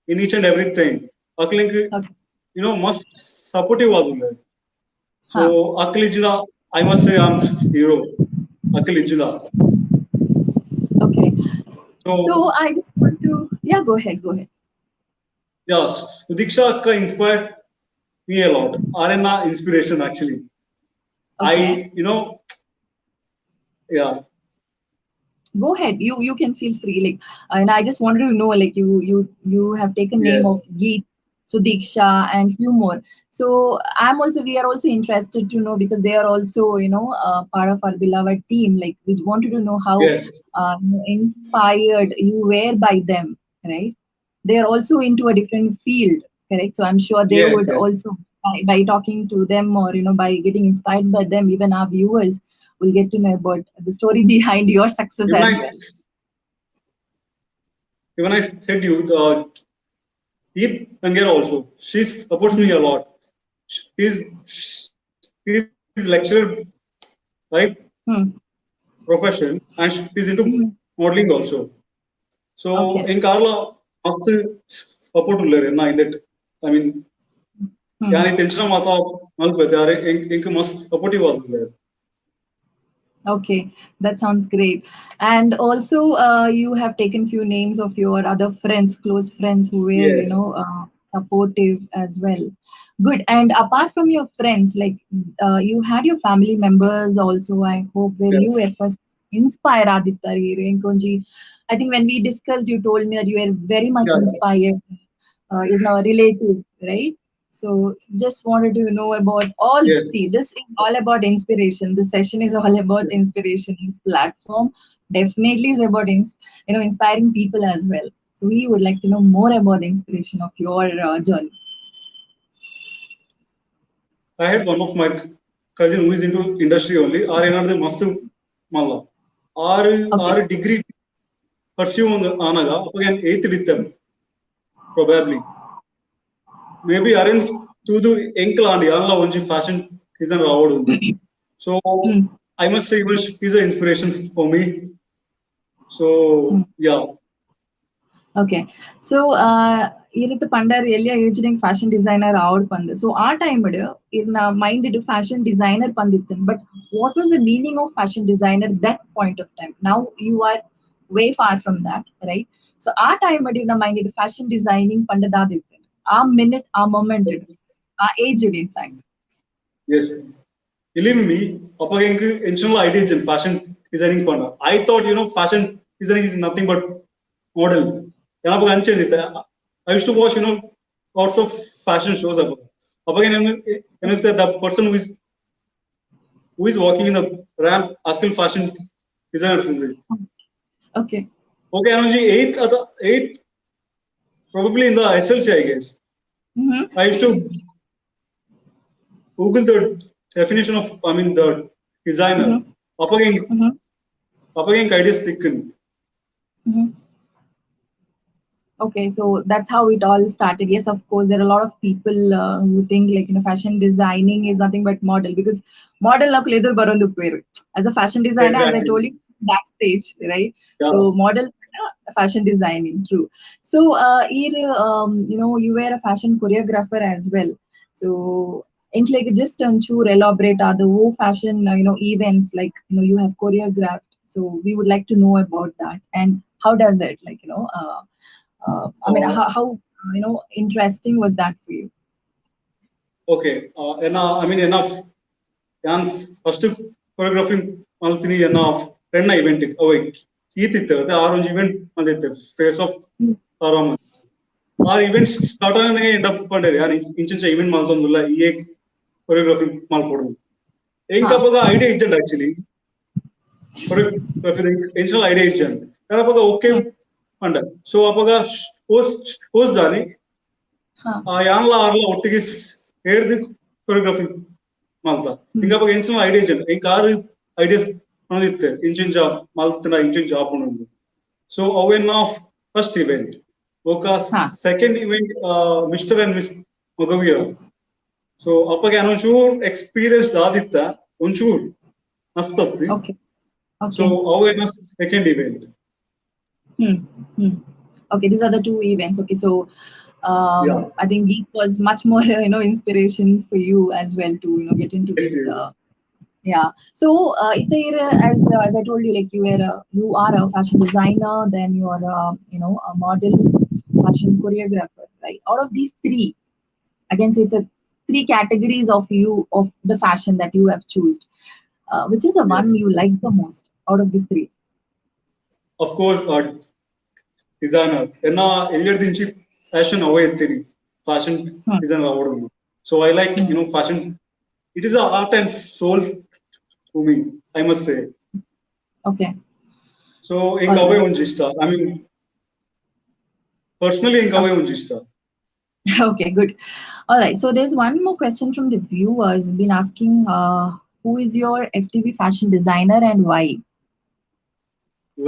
S2: in each and everything. Aklink,
S1: Okay.
S2: must supportive ಆದುಲ್ಲ. So
S1: Huh.
S2: aklijina I must say I'm hero, Akil Injula.
S1: Okay. So
S2: So
S1: I just want to, yeah, go ahead, go ahead.
S2: yeah, Diksha Akka inspired me a lot. Arena inspiration actually.
S1: Okay.
S2: Yeah,
S1: Go ahead, you can feel free, like, and I just wanted to know, like, you have taken name of
S2: yes,
S1: Geet, so Diksha, and few more. So we are also interested to know, because they are also, part of our beloved team. Like, we wanted to know how
S2: yes,
S1: inspired you were by them, right? They are also into a different field, correct? So I'm sure they
S2: yes,
S1: would
S2: yes.
S1: also, by talking to them, or by getting inspired by them, even our viewers will get to know about the story behind your success
S2: Even I,
S1: as well.
S2: s- even I said you, Eid Angera also, she supports me
S1: Mhm.
S2: a lot. He's lecturer by
S1: Hmm.
S2: profession and she's into
S1: Mhm.
S2: modeling also. So
S1: Okay.
S2: in Carla, must support na in that. I mean,
S1: Hmm.
S2: yani tension mata malpete are ink must supportive
S1: Okay, that sounds great. And also, you have taken few names of your other friends, close friends who were,
S2: Yes,
S1: supportive as well. Good. And apart from your friends, like, you had your family members also, I hope, where you
S2: yes,
S1: were first inspired, Aditya Renkonji. I think when we discussed, you told me that you were very much
S2: yeah, yeah,
S1: inspired, relative, right? So just wanted to know about all.
S2: yes,
S1: See, this is all about inspiration. This session is all about
S2: yes.
S1: inspiration. This platform definitely is about inspiring people as well. So we would like to know more about the inspiration of your journey.
S2: I had one of my cousin who is into industry only. Are another must malla.
S1: Okay.
S2: Are degree pursue anaga again eighth with them probably. Maybe aren't to the ankle and yanla only fashion is an award undi. So
S1: Hmm.
S2: I must say even she is an inspiration for me.
S1: Hmm.
S2: So yeah,
S1: Okay. So, ಇದಕ್ಕೆ ಪಂಡರ್ ಎಲ್ಲಿ ಯೋಜನೆ fashion designer ಅವ್ರು ಬಂದು so ಆ time ಇದನ್ನ mind ಇಡು fashion designer ಬಂದಿತ್ತು but what was the meaning of fashion designer that point of time now you are way far from that right so ಆ ಟೈಮ್ ಇಡು ಮೈಂಡ್ ಇಡು ಫ್ಯಾಷನ್ ಡಿಸೈನಿಂಗ್ ಪಂಡದಾದಿತ್ತು ಆ ಮಿನಿಟ್ ಆ ಮೊಮೆಂಟ್ ಇಡು ಆ ಏಜ್ ಇಡು in fact
S2: yes. Believe me, appa enku intentional idea in fashion designing panna. I thought fashion designing is nothing but model. Yana anche I used to watch lots of fashion shows about. Appa the person who is walking in the ramp akil fashion designers in the
S1: okay
S2: okay energy eighth probably in the SLC I guess. I used to Google the definition of I mean the designer. Appa ideas thicken.
S1: Okay, so that's how it all started. Yes, of course, there are a lot of people who think, like, fashion designing is nothing but model, because model నాకు లేదు బరుందు పేరు. As a fashion designer, as I told
S2: Exactly.
S1: you, backstage, right? So
S2: Yeah.
S1: model, fashion designing, true. So you were a fashion choreographer as well. So in like just to elaborate the whole fashion events, like, you have choreographed. So we would like to know about that, and how does it, like, I mean,
S2: Uh,
S1: how interesting was that for you?
S2: okay. I mean enough. And first choreography maltini enough. Penna event. Oh, ಕೀತಿತ್ತು ಮತ್ತೆ ಆರೊಂದು event ಬಂದಿತ್ತು face off ಆರಾಮ ಆ event start ಆಗಿ end up ಮಾಡಿರಿ ಯಾರು ಇಂಚಿಂಚ ಇವೆಂಟ್ ಮಾಡ್ತಂದಿಲ್ಲ ಈ ಕೊರಿಯೋಗ್ರಫಿ ಮಾಡ್ಕೊಡೋದು
S1: Huh.
S2: ಎಂಕಪ್ಪಾಗ ಐಡಿಯಾ ಇಚ್ಚಂడి ಆಕ್ಚುಲಿ ಕೊರಿಯೋಗ್ರಫಿ ಇಂಚಿನಲ್ ಐಡಿಯಾ ಇಚ್ಚಂడి ಯಾರಪ್ಪಾಗ ಓಕೆ
S1: Hmm.
S2: ಅಂಡ ಸೊ ಅಪ್ಪಾಗ ಹೋಸ್ ದಾನಿ
S1: Huh.
S2: ಆ ಯಾನ್ಲ ಆರ್ಲ ಒಟ್ಟಿಗೆ ಹೇಳ್ದು choreography malta
S1: Hmm.
S2: inga pag inch idea chen in car ideas manditte inch job maltna inch job unundi so awen of first event oka
S1: Huh.
S2: second event Mr. and Miss Mogavira so appage anonsur experience aditta onchur nastatti
S1: Okay.
S2: so
S1: Okay.
S2: awen second event
S1: Hmm. Hmm. Okay. These are the two events. Okay. So,
S2: yeah
S1: I think Geek was much more, inspiration for you as well to, get into
S2: yes
S1: this.
S2: yes
S1: Yeah. So, Itair, as I told you, like you are a fashion designer, then you are a model, fashion choreographer, right? Out of these three, I can say it's a three categories of you of the fashion that you have chosen. Which is the one
S2: Yes.
S1: you like the most out of these three?
S2: Of course, designer. Enna earlier dinchi fashion away theory. Fashion
S1: Hmm.
S2: designer avadu. So I like
S1: Hmm.
S2: fashion. It is a art and soul to me. I must say.
S1: Okay.
S2: So in
S1: All
S2: kavai
S1: right.
S2: unjista. I mean personally in kavai unjista.
S1: Okay, good. All right. So there's one more question from the viewers been asking, who is your FTV fashion designer and why?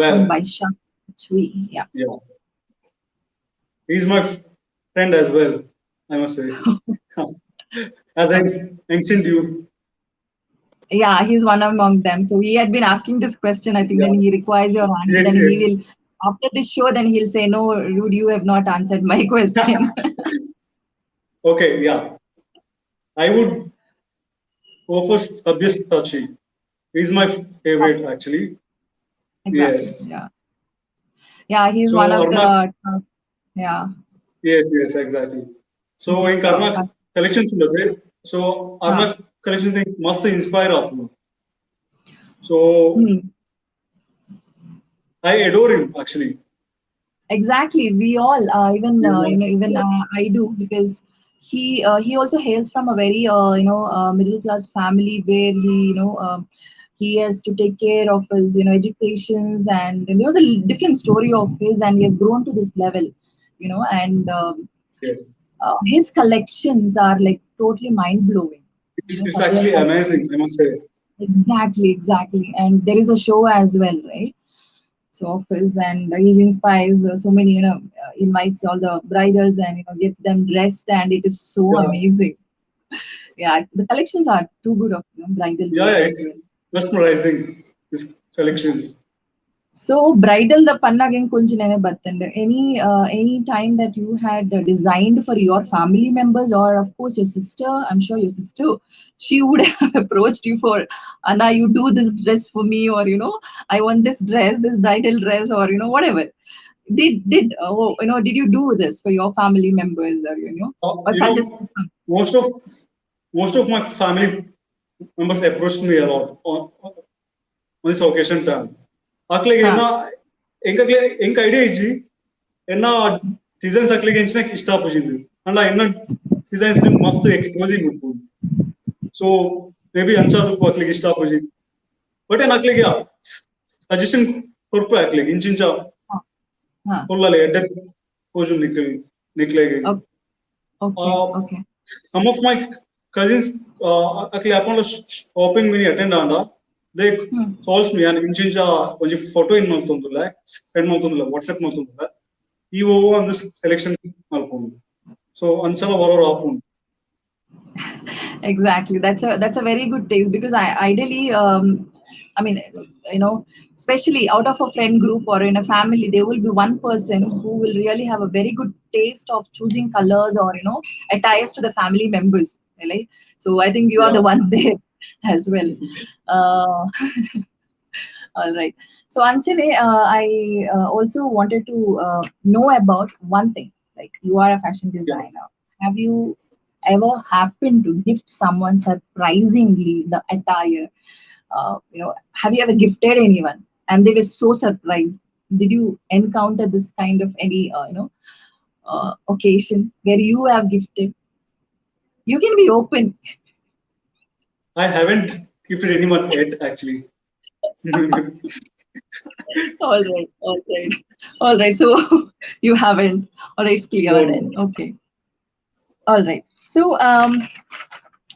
S1: From
S2: Well,
S1: Vaishak Chui. Yeah.
S2: yeah, he's my friend as well. I must say. As I
S1: Okay.
S2: mentioned you.
S1: Yeah, he's one among them. So he had been asking this question. I think
S2: Yeah.
S1: then he requires your answer.
S2: Yes.
S1: Then he
S2: Yes.
S1: will, after this show, then he'll say, no, Rude, you have not answered my question.
S2: Okay. Yeah. I would go for Sabyasachi. Tachi. He's my
S1: Stop.
S2: favorite actually.
S1: Exactly.
S2: Yes.
S1: Yeah. Yeah, he's one
S2: So
S1: of
S2: Arnak,
S1: yeah,
S2: yes, yes, exactly. So in
S1: he's
S2: Karnak collections unde, so
S1: uh,
S2: Arnak collections must inspire apu. So
S1: hmm.
S2: I adore him actually.
S1: Exactly. We all, even
S2: He's my
S1: even
S2: yeah,
S1: I do because he also hails from a very middle class family where he has to take care of his educations, and there was a different story of his, and he has grown to this level, and
S2: yes.
S1: his collections are like totally mind blowing.
S2: It's actually
S1: Sabyasachi.
S2: amazing, I must say.
S1: Exactly, and there is a show as well, right? So office, and he inspires so many, invites all the bridals and gets them dressed, and it is so
S2: Yeah,
S1: amazing. Yeah, the collections are too good of bridal
S2: yeah,
S1: wear
S2: yeah,
S1: as
S2: it's
S1: well.
S2: mesmerizing. These collections.
S1: So bridal the pannagin kunji nene battande. Any time that you had designed for your family members, or of course your sister, I'm sure your sister, she would have approached you for, Anna, you do this dress for me, or I want this dress, this bridal dress, or whatever. Did you do this for your family members, or or
S2: You
S1: suggest
S2: know, most of most of my family members approached me a lot on this occasion time. Aklige
S1: huh,
S2: enna enka idea ichi enna designs aklige enchina ishta pujindi. And enna designs ni mast exposing uttu. So maybe anchadu aklige ishta pujindi. But en aklige suggestion korpo aklige inchincha
S1: huh, huh.
S2: kollale edde pojum niklege.
S1: Okay, okay,
S2: Uh,
S1: okay.
S2: some of my cousins actually upon shopping mini attend anda they
S1: Hmm.
S2: calls me and inchinja onji photo in maltundula send maltundula WhatsApp maltundula ಈ ಹೋಗೋ ಒಂದು selection ಮಾಡ್ಕೊಂಡು so ಒಂದ್ಸಲ ಬರೋರು ಹಾಕೊಂಡು
S1: Exactly. That's a very good taste because I ideally, I mean, especially out of a friend group or in a family, there will be one person who will really have a very good taste of choosing colors or attires to the family members. Right? So I think you are
S2: yeah
S1: the one there as well. Uh, all right. So Anchale, I also wanted to know about one thing. Like you are a fashion
S2: yeah
S1: designer. Have you ever happened to gift someone surprisingly the attire? Have you ever gifted anyone and they were so surprised? Did you encounter this kind of any occasion where you have gifted? You can be open.
S2: I haven't gifted anyone yet actually.
S1: All right, all right, all right. So you haven't. All right, it's clear
S2: No,
S1: then.
S2: no.
S1: Okay. All right. So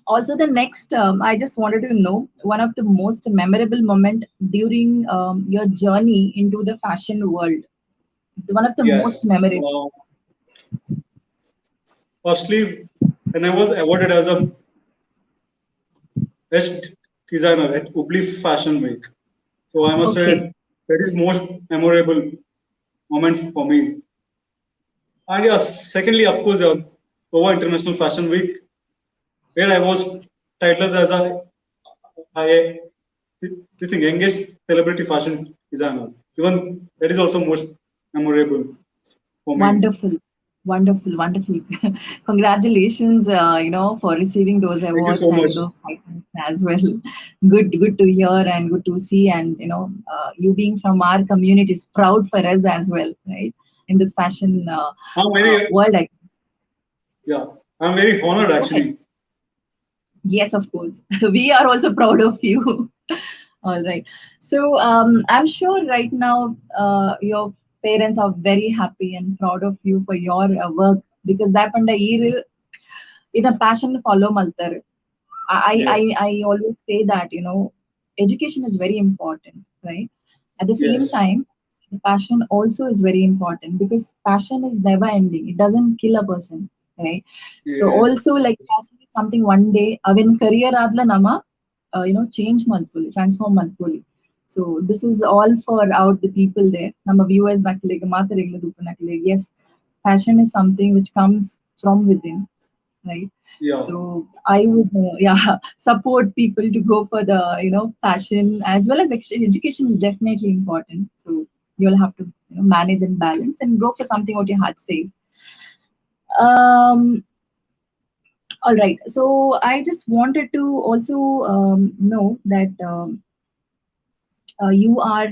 S1: also the next, I just wanted to know one of the most memorable moment during your journey into the fashion world. One of the most
S2: Yes.
S1: memorable.
S2: Firstly, when I was awarded as a best designer at Ubli Fashion Week. So I must
S1: Okay.
S2: say that is most memorable moment for me. And yes, secondly, of course, Goa International Fashion Week, where I was titled as a I this thing youngest celebrity fashion designer. Even that is also most memorable for me.
S1: Wonderful, wonderful, wonderful. Congratulations, for receiving those
S2: Thank you
S1: awards
S2: so much.
S1: and those titles as well. Good to hear and good to see. And you being from our community is proud for us as well, right? In this fashion
S2: I'm very
S1: world.
S2: yeah. I'm very honored
S1: Go ahead.
S2: actually.
S1: Yes, of course. We are also proud of you. All right. So I'm sure right now your parents are very happy and proud of you for your work because that panda in a passion follow maltar.
S2: Yes.
S1: I always say that education is very important, right? At the same
S2: Yes.
S1: time, the passion also is very important because passion is never ending. It doesn't kill a person, right? So
S2: Yes.
S1: also like passion is something one day avin career adla nama change malpuli, transform malpuli. So this is all for out the people there. Nama viewers naklige maathariglu dupanaklige. Yes, passion is something which comes from within, right?
S2: Yeah.
S1: So I would, yeah, support people to go for the, passion as well as education is definitely important. So you'll have to manage and balance and go for something what your heart says. Um, all right. So I just wanted to also know that you are,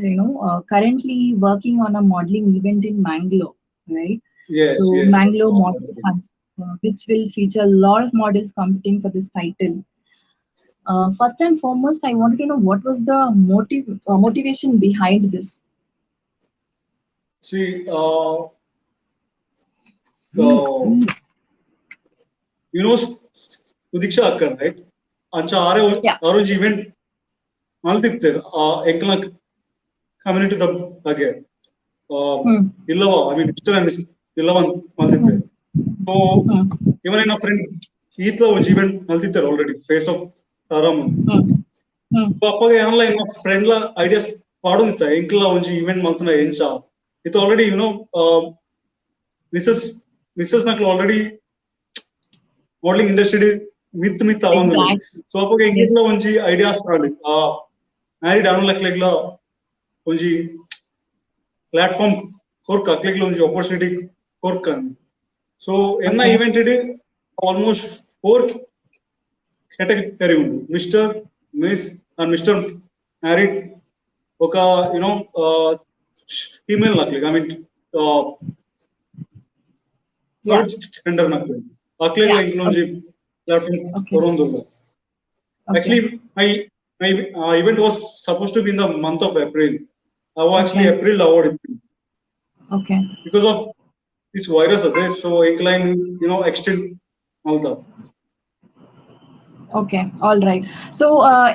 S1: currently working on a modeling event in Mangalore, right?
S2: Yes.
S1: So
S2: Yes.
S1: Mangalore Model Hunt, which will feature a lot of models competing for this title. First and foremost, I wanted to know what was the motivation behind this.
S2: See, the you know Udiksha Akkar, right? Ancha
S1: Yeah.
S2: ಆರು event maltitte ekla community the again.
S1: Hmm.
S2: Billawa, I mean, Mr. and Miss Billawa maltitte.
S1: Hmm.
S2: So
S1: Hmm.
S2: even in a friend Heathla ಒಂದು event maltitte already face of Taram.
S1: Hmm. Hmm.
S2: So ಅಪ್ಪಗೆ online friend la ideas ಪಾಡುಂತ ಎಂಕ್ಲ ಒಂಜಿ event maltuna encha. It already Mrs. Mrs. Nakla already modeling industry myth ಅವಂದುಲ್ಲೆ
S1: Exactly.
S2: So ಅಪ್ಪಗೆ ಎಂಕ್ಲ
S1: Yes.
S2: ಒಂಜಿ ideas rally married ಅನು ಲೆಕ್ಲೆಗ್ಲ ಒಂಜಿ platform ಕೊರ್ಕ್ ಅಕ್ಲೆಗ್ಲ ಒಂಜಿ opportunity ಕೊರ್ಕ್ ಅಂದ್ so ಎನ್ನ
S1: Okay.
S2: Event ಇಡ್ almost 4 category ಉಂಡು mister miss and mister married ఒక ಫೀಮೇಲ್ ನಕ್ಲೆಗ್ I mean
S1: Yeah.
S2: Third gender ನಕ್ಲೆಗ್ ಅಕ್ಲೆಗ್ಲ
S1: Yeah.
S2: ಇಂಕ್ಲೊಂಜಿ ಪ್ಲಾಟ್ಫಾರ್ಮ್
S1: Okay.
S2: ಕೊರೊಂದುಲ್ಲ.
S1: Okay.
S2: Actually, my event was supposed to be in the month of April. I was actually
S1: Okay.
S2: April award
S1: Okay.
S2: because of this virus. So incline, extend all that.
S1: Okay. All right. So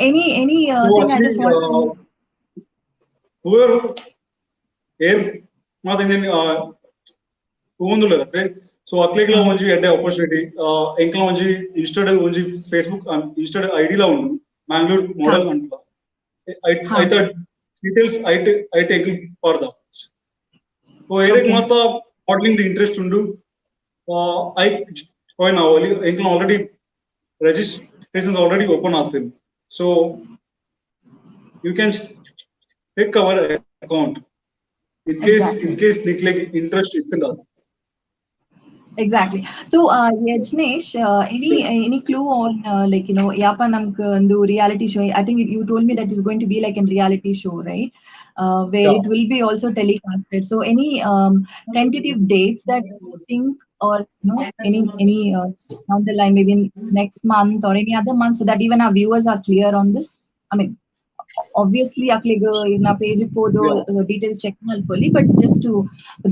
S1: any
S2: So
S1: thing I
S2: actually,
S1: just want to.
S2: whoever air, not in so ಅಕ್ಲೆಗ್ಲ
S1: Hmm.
S2: ಒಂಜಿ ಎಡ್ಡೆ opportunity ಎಂಕ್ಲ ಒಂಜಿ instead ಒಂಜಿ Facebook instead ID ಲ ಉಂಡು Mangalore
S1: Huh.
S2: Model ಅಂತ I
S1: Huh.
S2: Thought details I take for the so ಏರಿಕ್
S1: Okay.
S2: ಮಾತ modelling interest ಉಂಡು ಐ ಜಾಯಿನ್ ಆವಲಿ ಎಂಕ್ಲ ಆಲ್ರೆಡಿ ರಿಜಿಸ್ಟ್ರೇಷನ್ ಆಲ್ರೆಡಿ ಓಪನ್ ಆಗ್ತದೆ so you can take our account in
S1: Exactly.
S2: ಕೇಸ್ ನಿಕ್ಲೆಗ್ ಇಂಟ್ರೆಸ್ಟ್ ಇತ್ತಿಲ್ಲ.
S1: Exactly. So, Yajnesh, any clue on like yapa namku ಒಂದು reality show? I think you told me that it's going to be like a reality show, right? Where
S2: Yeah.
S1: it will be also telecasted. So, any tentative dates that you think, or any down the line, maybe next month or any other month, so that even our viewers are clear on this. I mean, obviously, aklig in our page photo
S2: Yeah.
S1: details check fully, but just to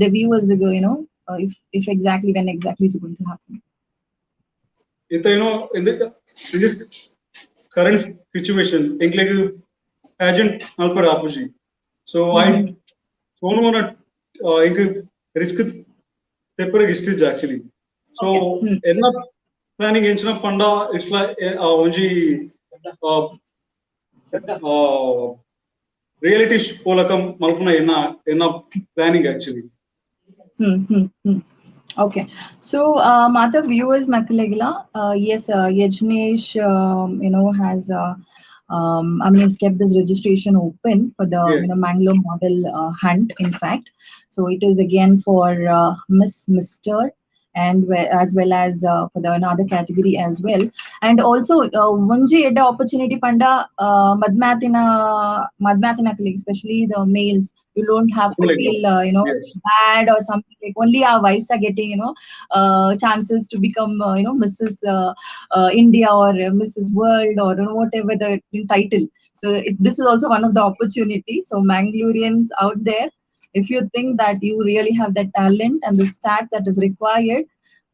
S1: the viewers, if exactly when exactly is going to happen.
S2: It, in this current situation, think like pageant alper apuji. So I
S1: Mm-hmm.
S2: don't want to risk paper history actually. So
S1: Okay.
S2: enough planning enchina panda it's like onji uh, uh, reality polakam malpuna enna planning actually.
S1: Hmm. Okay. So, Mata viewers, Nakalagla, yes, Yajnesh, has I mean, it's kept this registration open for the
S2: Yes.
S1: Mangalore model hunt. In fact, so it is again for Miss, Mister, and as well as for the another category as well. And also, Munji edda opportunity panda madmathina colleague, especially the males. You don't have to
S2: Like,
S1: feel
S2: yes.
S1: bad or something. Like only our wives are getting chances to become Mrs. India or Mrs. World or whatever the title. So this is also one of the opportunity. So Mangaloreans out there, if you think that you really have the talent and the stats that is required,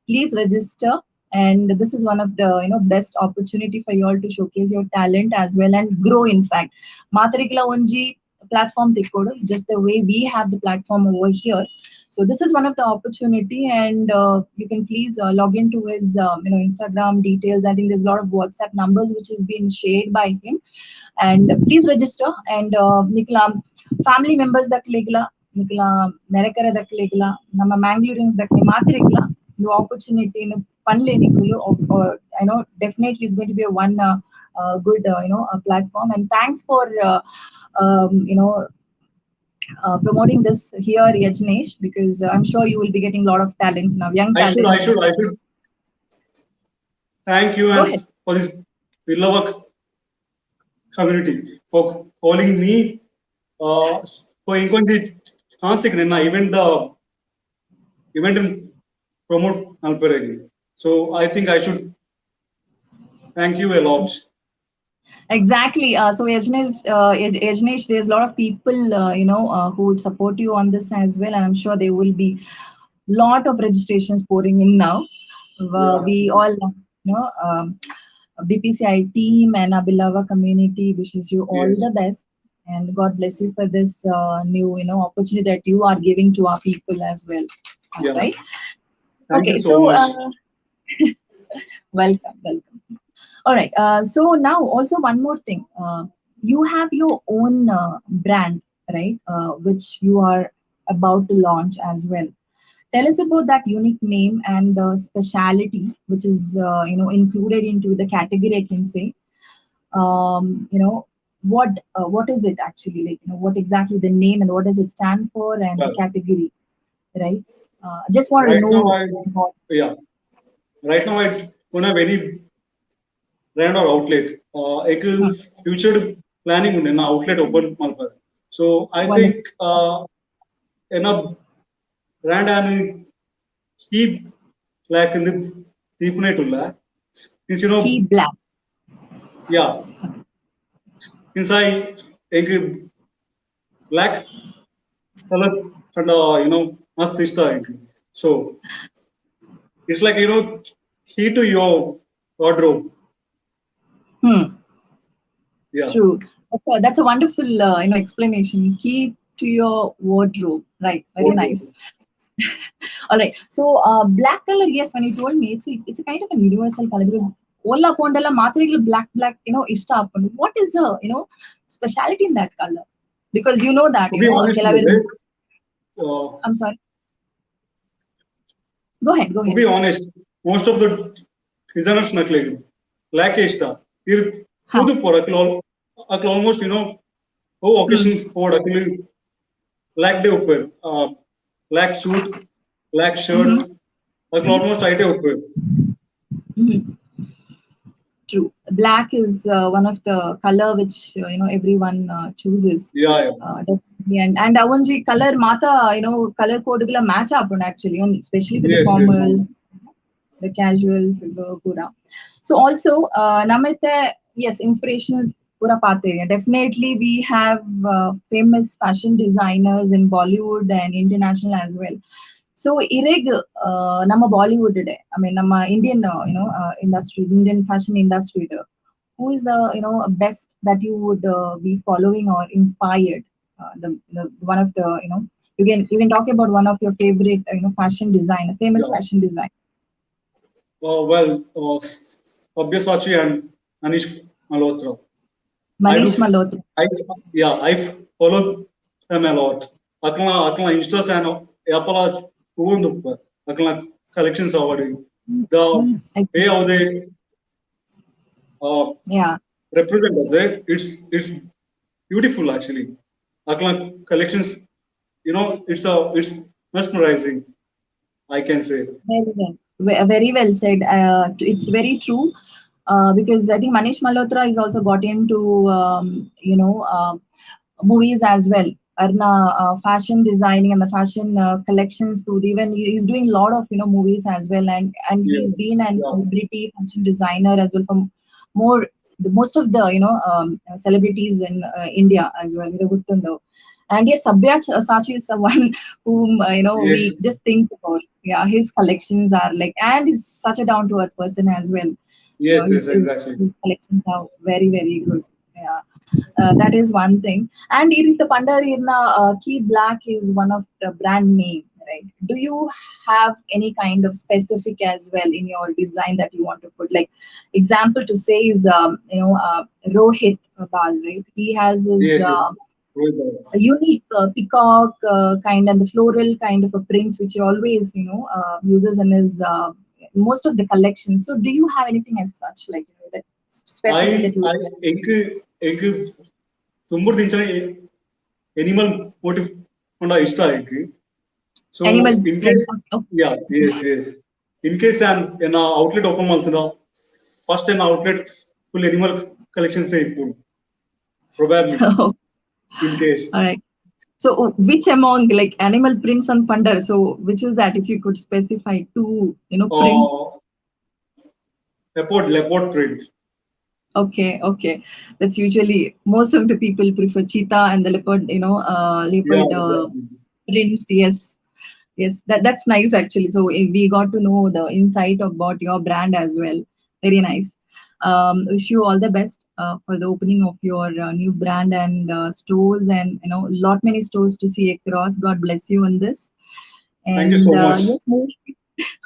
S1: please register. And this is one of the best opportunity for you all to showcase your talent as well and grow. In fact, Matarikla Onji platform tikkodu, just the way we have the platform over here. So this is one of the opportunity, and you can please log into his Instagram details. I think there's a lot of WhatsApp numbers which has been shared by him, and please register. And nikla family members daklegla nikla nerekara daklegla nama Mangaloreans dakle matrikla the opportunity in panle nikulu or definitely it's going to be a one good platform. And thanks for promoting this here, Yajnesh, because I'm sure you will be getting a lot of talents now, young talents.
S2: I should thank you
S1: Go
S2: and
S1: ahead.
S2: for this Billawa community for calling me for inkonji chance na event and promote Alperegi. So I think I should thank you a lot.
S1: Exactly. So Yajnesh, there's a lot of people, who would support you on this as well, and I'm sure there will be lot of registrations pouring in now.
S2: Yeah,
S1: We all, BPCI team and our Billawa community wishes you all
S2: yes,
S1: the best, and God bless you for this new, opportunity that you are giving to our people as well.
S2: yeah.
S1: Right?
S2: Thank you
S1: Okay.
S2: so
S1: So
S2: much.
S1: welcome, welcome. All right. So now also one more thing. You have your own brand, right? Which you are about to launch as well. Tell us about that unique name and the speciality, which is included into the category. I can say, what is it actually like? What exactly the name and what does it stand for and the
S2: Well,
S1: category, right? Just want to
S2: right now
S1: know
S2: I
S1: about.
S2: yeah right now I don't have any brand or outlet. Ek
S1: Hmm,
S2: future planning unde na outlet open malpar. So I think
S1: wonderful.
S2: in a brand and keep like in the deep net ulla. Since
S1: Key black.
S2: yeah, since I ek black color and mast ishta ek. So it's like key to your wardrobe.
S1: Hmm.
S2: Yeah,
S1: True. That's a wonderful, explanation. Key to your wardrobe. Right. Very nice.
S2: wardrobe.
S1: All right. So, black color. Yes, when you told me, it's a kind of a universal color because Ola Pondala Matrigl black. Ishta. What is the speciality in that color? Because you know that
S2: To be honest,
S1: Kelaviru.
S2: uh,
S1: I'm sorry. Go ahead. Go
S2: to
S1: ahead.
S2: be honest, most of the designers nakledu black ishta. Ir
S1: Huh.
S2: kudu por aklo almost oh occasion
S1: Hmm.
S2: for akli black day upper, black suit, black shirt,
S1: Mm-hmm.
S2: aklo almost ite upper.
S1: Mm-hmm. True. Black is one of the color which everyone chooses.
S2: Yeah, yeah.
S1: Definitely. And Avanji color mata color code gala match up on actually, and especially for the
S2: Yes, yes.
S1: formal, the casuals, the pura. So also namite yes, inspirations pura pate. Definitely we have famous fashion designers in Bollywood and international as well. So ireg ನಮ್ಮ Bollywood ಇದೆ I mean ನಮ್ಮ Indian industry, Indian fashion industry ಇದೆ, who is the best that you would be following or inspired, the one of the you can talk about one of your favorite fashion designer, famous
S2: Yeah.
S1: fashion designer.
S2: Well, Sabyasachi and Anish Malhotra. I do.
S1: Manish Malhotra.
S2: I yeah. I follow them a lot. Akla Instas and Yapala Kuundupa. Akla collections award. The way how they uh,
S1: Yeah.
S2: represent us. It's beautiful actually. Akla collections, it's mesmerizing. I can say.
S1: Very well. Very well said. It's very true. Because I think Manish Malhotra is also got into movies as well. Arna, fashion designing and the fashion collections too. Even he's doing a lot of movies as well, and
S2: Yes.
S1: he's been an
S2: Yeah.
S1: celebrity fashion designer as well from more the most of the celebrities in India as well. Guttundo. And yes, Sachi is someone whom
S2: Yes.
S1: we just think about. Yeah, his collections are like, and he's such a down to earth person as well.
S2: Yes. Yes.
S1: His
S2: Exactly.
S1: his collections are very very good. Yeah. That is one thing. And in the Pandarirna, Key Black is one of the brand name, right? Do you have any kind of specific as well in your design that you want to put? Like example to say is, Rohit Bal, right? He has his
S2: Yes. Yes. Right.
S1: a unique peacock kind and the floral kind of a prints which he always, uses in his most of the collections. So do you have anything as such, like that specific that you
S2: I egg ತುಂಬುರ್ ದಿಂಚನೆ animal motif konda ishta egg. So
S1: animal
S2: in
S1: like
S2: case, yeah, yes, yes. In case an outlet open maltuna, first an outlet full animal collection say probably
S1: all
S2: in case.
S1: right. So which among like animal prints and pandar? So which is that? If you could specify two, prints.
S2: Uh, leopard print.
S1: Okay, okay. That's usually most of the people prefer cheetah and the leopard,
S2: Yeah,
S1: leopard
S2: exactly.
S1: prints. Yes, yes. That's nice actually. So we got to know the insight about your brand as well. Very nice. Wish you all the best for the opening of your new brand and stores, and lot many stores to see across. God bless you on this.
S2: Thank you
S1: And
S2: so much.
S1: yes,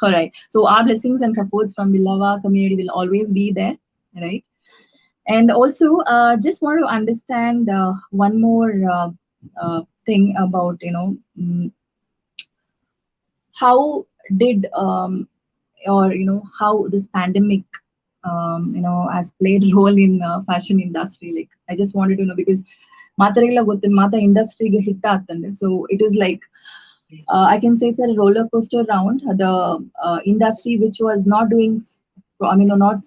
S1: all right. So our blessings and supports from Billawa community will always be there, right? And also, just want to understand one more thing about how did or how this pandemic has played role in fashion industry. Like I just wanted to know because ಮಾತ್ರೆಲ್ಲ ಗೊತ್ತಿಲ್ಲ ಮಾತ್ರ ಇಂಡಸ್ಟ್ರಿಗೆ hit ಆಗ್ತಂದೆ so it is like I can say it's a roller coaster round. The industry which was not doing, I mean, not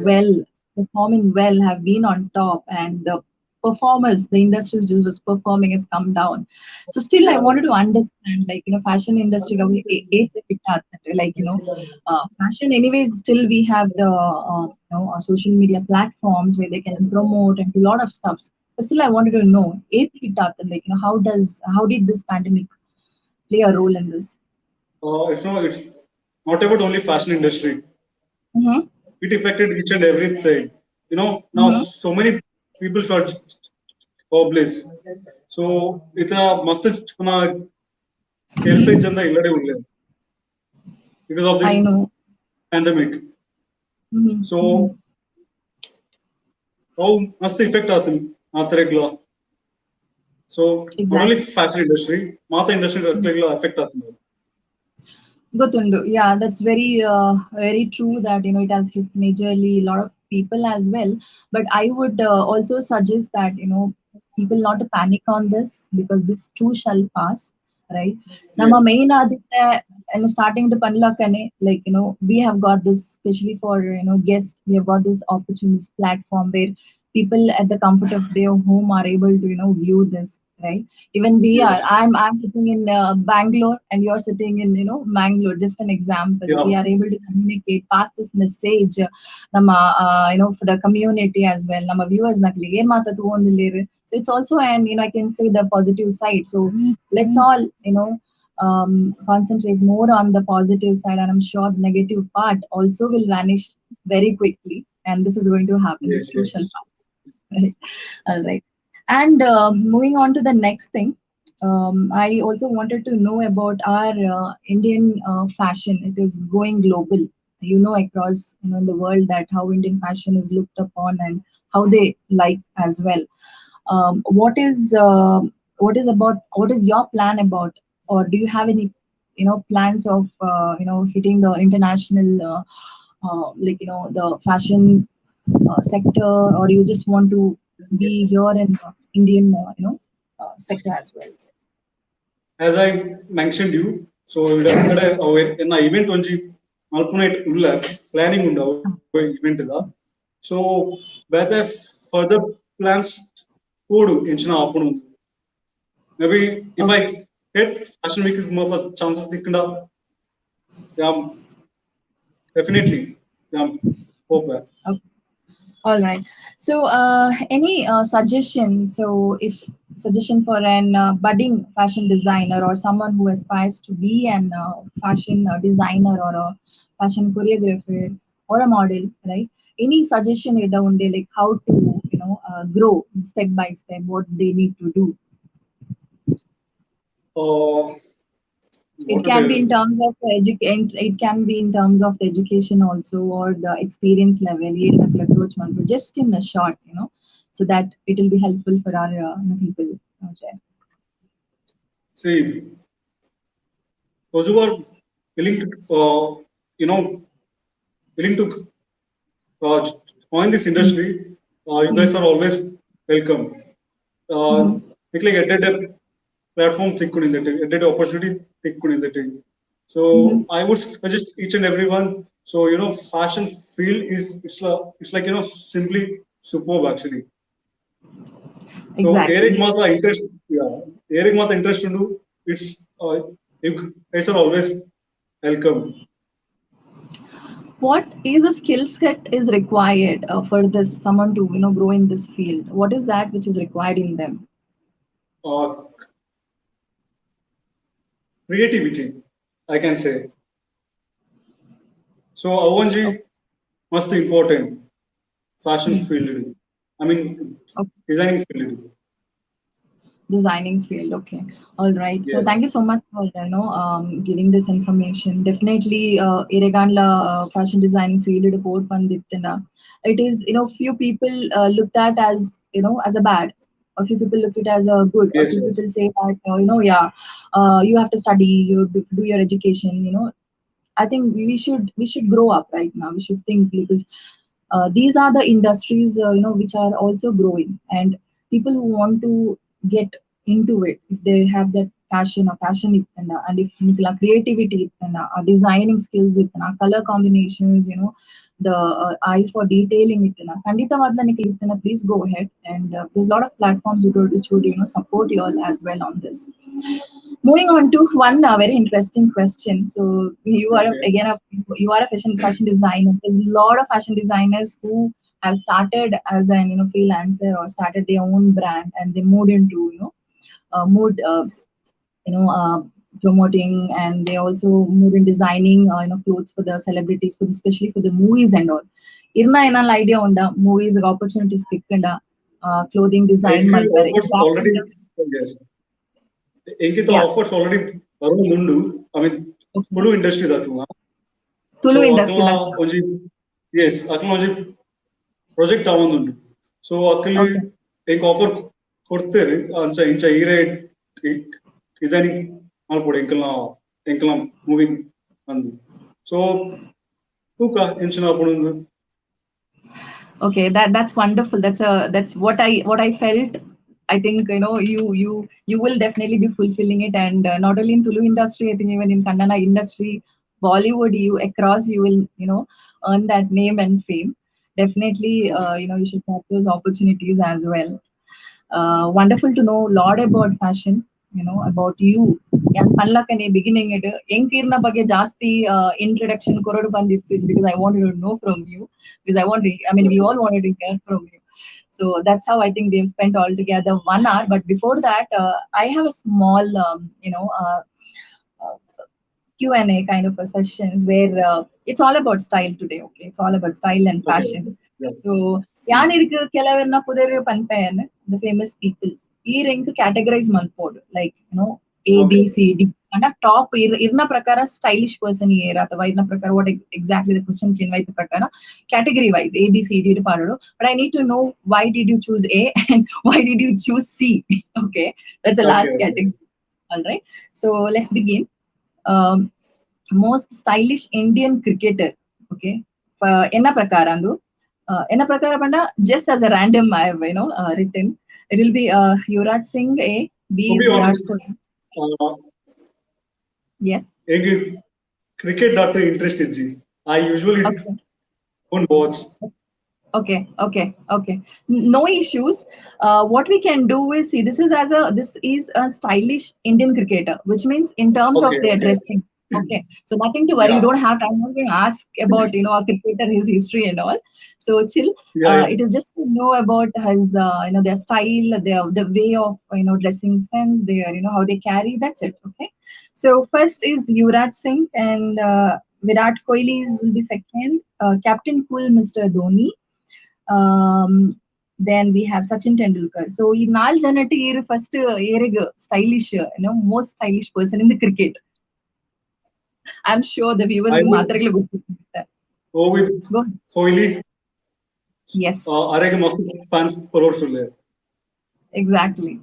S1: well, performing well, have been on top, and the performers, the industries just was performing has come down. So still, I
S2: Yeah.
S1: wanted to understand, like fashion industry, like fashion. Anyways, still we have the our social media platforms where they can promote and do a lot of stuff. But still, I wanted to know, like how did this pandemic play a role in this?
S2: It's not about only fashion industry.
S1: Mm-hmm.
S2: It affected each and everything. Now
S1: Mm-hmm.
S2: so many people are jobless. So it's a must ಕೆಲಸ ಇಜ್ಜಂದ ಇಲ್ಲಡೆ ಉಳ್ಳೆ because of this
S1: I know.
S2: pandemic.
S1: Mm-hmm. Mm-hmm.
S2: So how must effect ಆತು ಮಾತ್ರೆಗ್ಲ. So not only
S1: Exactly.
S2: fashion industry, math industry affect ಆತು.
S1: Gotundu. Yeah, that's very true that it has hit majorly a lot of people as well. But I would also suggest that people not to panic on this because this too shall pass, right? Nama
S2: Yes,
S1: main aditya and starting to panlakane, like we have got this especially for guests. We have got this opportunity platform where people at the comfort of their home are able to view this, right? Even we are,
S2: yes,
S1: I'm sitting in Bangalore and you're sitting in Mangalore, just an example.
S2: yeah,
S1: We are able to communicate, pass this message ನಮ್ಮ for the community as well, ನಮ್ಮ viewers ನಕ್ಲಿ ಏನ್ ಮಾತಾಡ್ತು ಒಂದಿಲ್ಲಿರು. So it's also an I can say the positive side. So let's all concentrate more on the positive side, and I'm sure the negative part also will vanish very quickly, and this is going to happen. This
S2: yes,
S1: too shall
S2: yes.
S1: pass. Right. All right. And moving on to the next thing, I also wanted to know about our Indian fashion. It is going global. Across in the world that how Indian fashion is looked upon and how they like as well. What is your plan about, or do you have any plans of hitting the international like the fashion sector, or you just want to be here in Indian, sector as well?
S2: As I mentioned you, so ഇവിടെ എന്ന event ಒಂಜಿ ಮಲ್ಪುನೈಟ್ ಉಲ್ಲ planning ಉಂಡು event ದ so ಬೇತೆ further plans ಕೂಡು ಎಂಚಿನ ಆಪುನು maybe if I get fashion week ಮೋಸ ಚಾನ್ಸಸ್ ತಿಕ್ಕಂಡ ಯಾಮ್ ಡೆಫಿನೆಟ್ಲಿ ಯಾಮ್ hope.
S1: Okay. All right. So, any suggestion? So, if suggestion for an budding fashion designer or someone who aspires to be an fashion designer or a fashion choreographer or a model, right? Any suggestion you down there, like how to, grow step by step, what they need to do? It can be in terms of it can be in terms of the education also, or the experience level, just in a short, so that it will be helpful for our people out there.
S2: See, those who are willing to, willing to join this industry, you guys are always welcome. Like added platform added opportunity so I would suggest each and everyone, so fashion field is it's like simply superb actually. So Eric
S1: Exactly.
S2: Mata interest, yeah, Eric Mata interest into it's you guys are always welcome.
S1: What is a skill set is required for this someone to grow in this field? What is that which is required in them?
S2: uh, Creativity, I can say. So Avanji
S1: Okay.
S2: must important fashion
S1: Hmm.
S2: field, I mean
S1: Okay.
S2: designing field.
S1: Designing field. Okay. All right. So thank
S2: Yes.
S1: you so much for giving this information. Definitely, Ireganla fashion designing field report pandittina. It is, few people looked at as, as a bad, or few people look it as a good, or
S2: Yes,
S1: few
S2: yes.
S1: people say that, yeah, you have to study, you do your education. I think we should grow up right now. We should think, because these are the industries which are also growing, and people who want to get into it, if they have that passion or passion and if creativity and designing skills color combinations, the eye for detailing it ಖಂಡಿತವಾಗ್ಲೂ Nikhil please go ahead, and there's a lot of platforms which would support you all as well on this. Moving on to one very interesting question. So you are
S2: Okay.
S1: again you are a fashion designer. There's a lot of fashion designers who have started as an freelancer or started their own brand, and they moved into moved you know uh, promoting, and they also moved in designing clothes for the celebrities, especially for the movies and all. Irna enal idea unda movies opportunities tikkanda clothing design
S2: Enki
S1: malpare.
S2: offers already, yes. Enki the
S1: Yeah.
S2: offers already around mundu. I mean,
S1: Okay.
S2: Tulu industry that one. So
S1: Tulu industry
S2: akla
S1: that.
S2: onji, yes, akla onji project avandundu. So akli
S1: Okay.
S2: enki offer ಕೊಡ್ತೇವೆ ಇಂಚ ಹೀರೆ designing ಮಾಡ್ಕೊಡಿ ಎಂಕಲ್ನ moving ಅಂದು so ತೂಕ ಎಂಚಿನ ಹಾಕೊಂಡು
S1: Okay, that's wonderful. That's what I felt. I think you will definitely be fulfilling it, and not only in Tulu industry, I think even in Kannada industry, Bollywood, you across, you will earn that name and fame. Definitely, you should have those opportunities as well. Wonderful to know a lot about fashion, about you. And Panlakane beginning it, Enkirna Bage Jasti introduction Korodu Pandit, because I wanted to know from you, because we all wanted to hear from you. So that's how I think they've spent altogether 1 hour. But before that, I have a small, uh, Q&A kind of a sessions where it's all about style today. Okay, it's all about style and
S2: okay
S1: fashion. So ಯಾನಿರ್ಕ ಕೆಲವನ್ನ ಕುದುರೆ ಪನ್ಪೆಯನ್ the famous people ಈ ರೆಂಕ್ categorize ಮಾಡ್ಬೋದು, like A
S2: okay
S1: B C D ಅನ್ನ top ಇರ್ನ ಪ್ರಕಾರ stylish person ಏರ ಅಥವಾ ಇರ್ನ ಪ್ರಕಾರ what exactly the question invite ಪ್ರಕಾರ category wise A B C D ಪಾಡೋಡು. But I need to know, why did you choose A and why did you choose C? Okay, that's the
S2: okay
S1: last
S2: okay
S1: category. All right, so let's begin. um, Most stylish Indian cricketer. Okay, ಎನ್ನ ಪ್ರಕಾರ ಅಂದು Enna prakara panda, just as a random I have written. It will be Yuvraj Singh A, B
S2: To
S1: is
S2: be
S1: Virat
S2: honest,
S1: Kohli.
S2: uh,
S1: Yes.
S2: a cricket doctor interest is I usually
S1: Okay.
S2: don't watch.
S1: Okay. No issues. What we can do is see this is a stylish Indian cricketer, which means in terms of
S2: Okay,
S1: their
S2: okay.
S1: dressing. Okay, so nothing to worry. You
S2: Yeah,
S1: don't have to. I'm not going to ask about a cricketer, his history and all. So chill.
S2: yeah, yeah.
S1: It is just to know about his their style, the way of dressing sense, their how they carry. That's it. Okay. So first is Yuvraj Singh and Virat Kohli will be second. Captain Cool, Mr. Dhoni. Then we have Sachin Tendulkar. So ಈ ನಾಲ್ ಜನಟಿ first ಏರಿಗ stylish, most stylish person in the cricket. I'm sure the viewers
S2: I
S1: ಗೆ
S2: would
S1: ಮಾತ್ರಗಳು ಗೊತ್ತಿರುತ್ತೆ.
S2: go with
S1: Go.
S2: Kohli.
S1: Yes,
S2: Arege must fans followers ulle.
S1: exactly.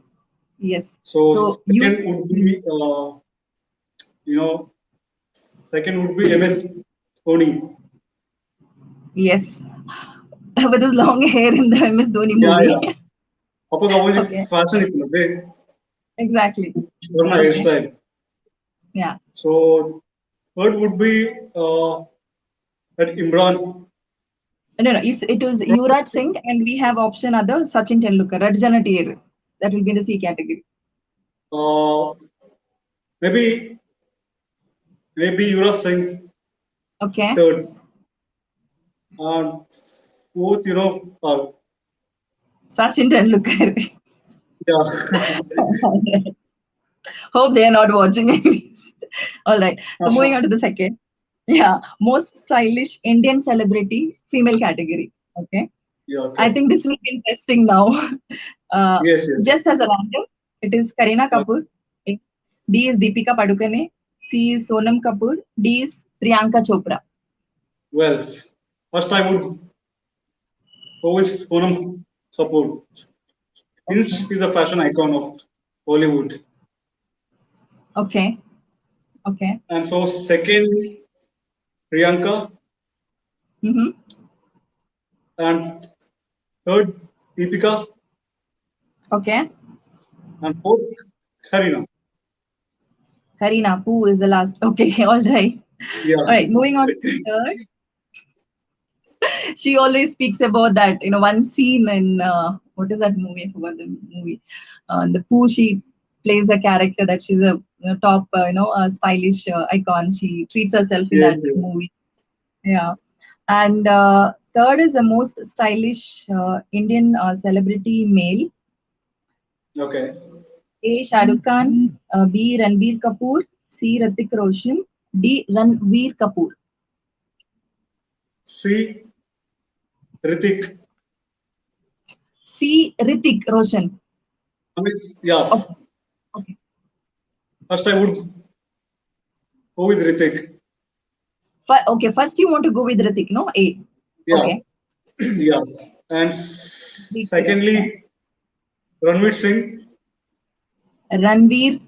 S1: Yes.
S2: So
S1: So you,
S2: second would be you know second would be MS Dhoni.
S1: yes, with his long hair in the MS Dhoni
S2: Yeah,
S1: movie.
S2: yeah. Apag avanji
S1: Okay,
S2: fashion itna de
S1: exactly.
S2: Suvarna
S1: Okay,
S2: hairstyle.
S1: yeah.
S2: So third would be that Imran.
S1: No, no, it was Yuvraj Singh, and we have option other Sachin Tendulkar, Red Janati. That will be in the C category.
S2: Uh, maybe Yuvraj Singh
S1: Okay.
S2: third. And fourth,
S1: Sachin Tendulkar.
S2: yeah.
S1: Hope they are not watching it. All right. So moving on to the second. Yeah, most stylish Indian celebrity female category. Okay.
S2: Yeah,
S1: I
S2: okay.
S1: think this will be interesting now. Uh,
S2: Yes, yes.
S1: just as a random, it is Kareena Kapoor. A. B is Deepika Padukone. C is Sonam Kapoor. D is Priyanka Chopra.
S2: Well, first I would go with Sonam Kapoor.
S1: Okay.
S2: Since she's a fashion icon of Hollywood.
S1: Okay. Okay.
S2: And so second, Priyanka.
S1: Mm-hmm.
S2: And third, Deepika.
S1: Okay.
S2: And fourth, Karina.
S1: Kareena, who is the last? Okay. All right.
S2: Yeah.
S1: All right. Moving on to the third. She always speaks about that one scene in what is that movie, I forgot the movie, the Pooh. She plays a character that she's a top stylish icon. She treats herself in
S2: Yes,
S1: that
S2: yes.
S1: movie. Yeah. And third is the most stylish Indian celebrity male.
S2: Okay.
S1: A, Shah Rukh Khan. B, Ranbir Kapoor. C, Hrithik Roshan. D, Ranveer Kapoor.
S2: C, Ritik.
S1: C, Hrithik Roshan.
S2: I mean, yeah.
S1: Okay. Okay.
S2: First I would go with Ritik.
S1: Okay, first you want to go with Ritik, no? A.
S2: Yeah.
S1: Okay.
S2: Yes. And
S1: Okay.
S2: secondly, Ranveer Singh.
S1: Ranveer,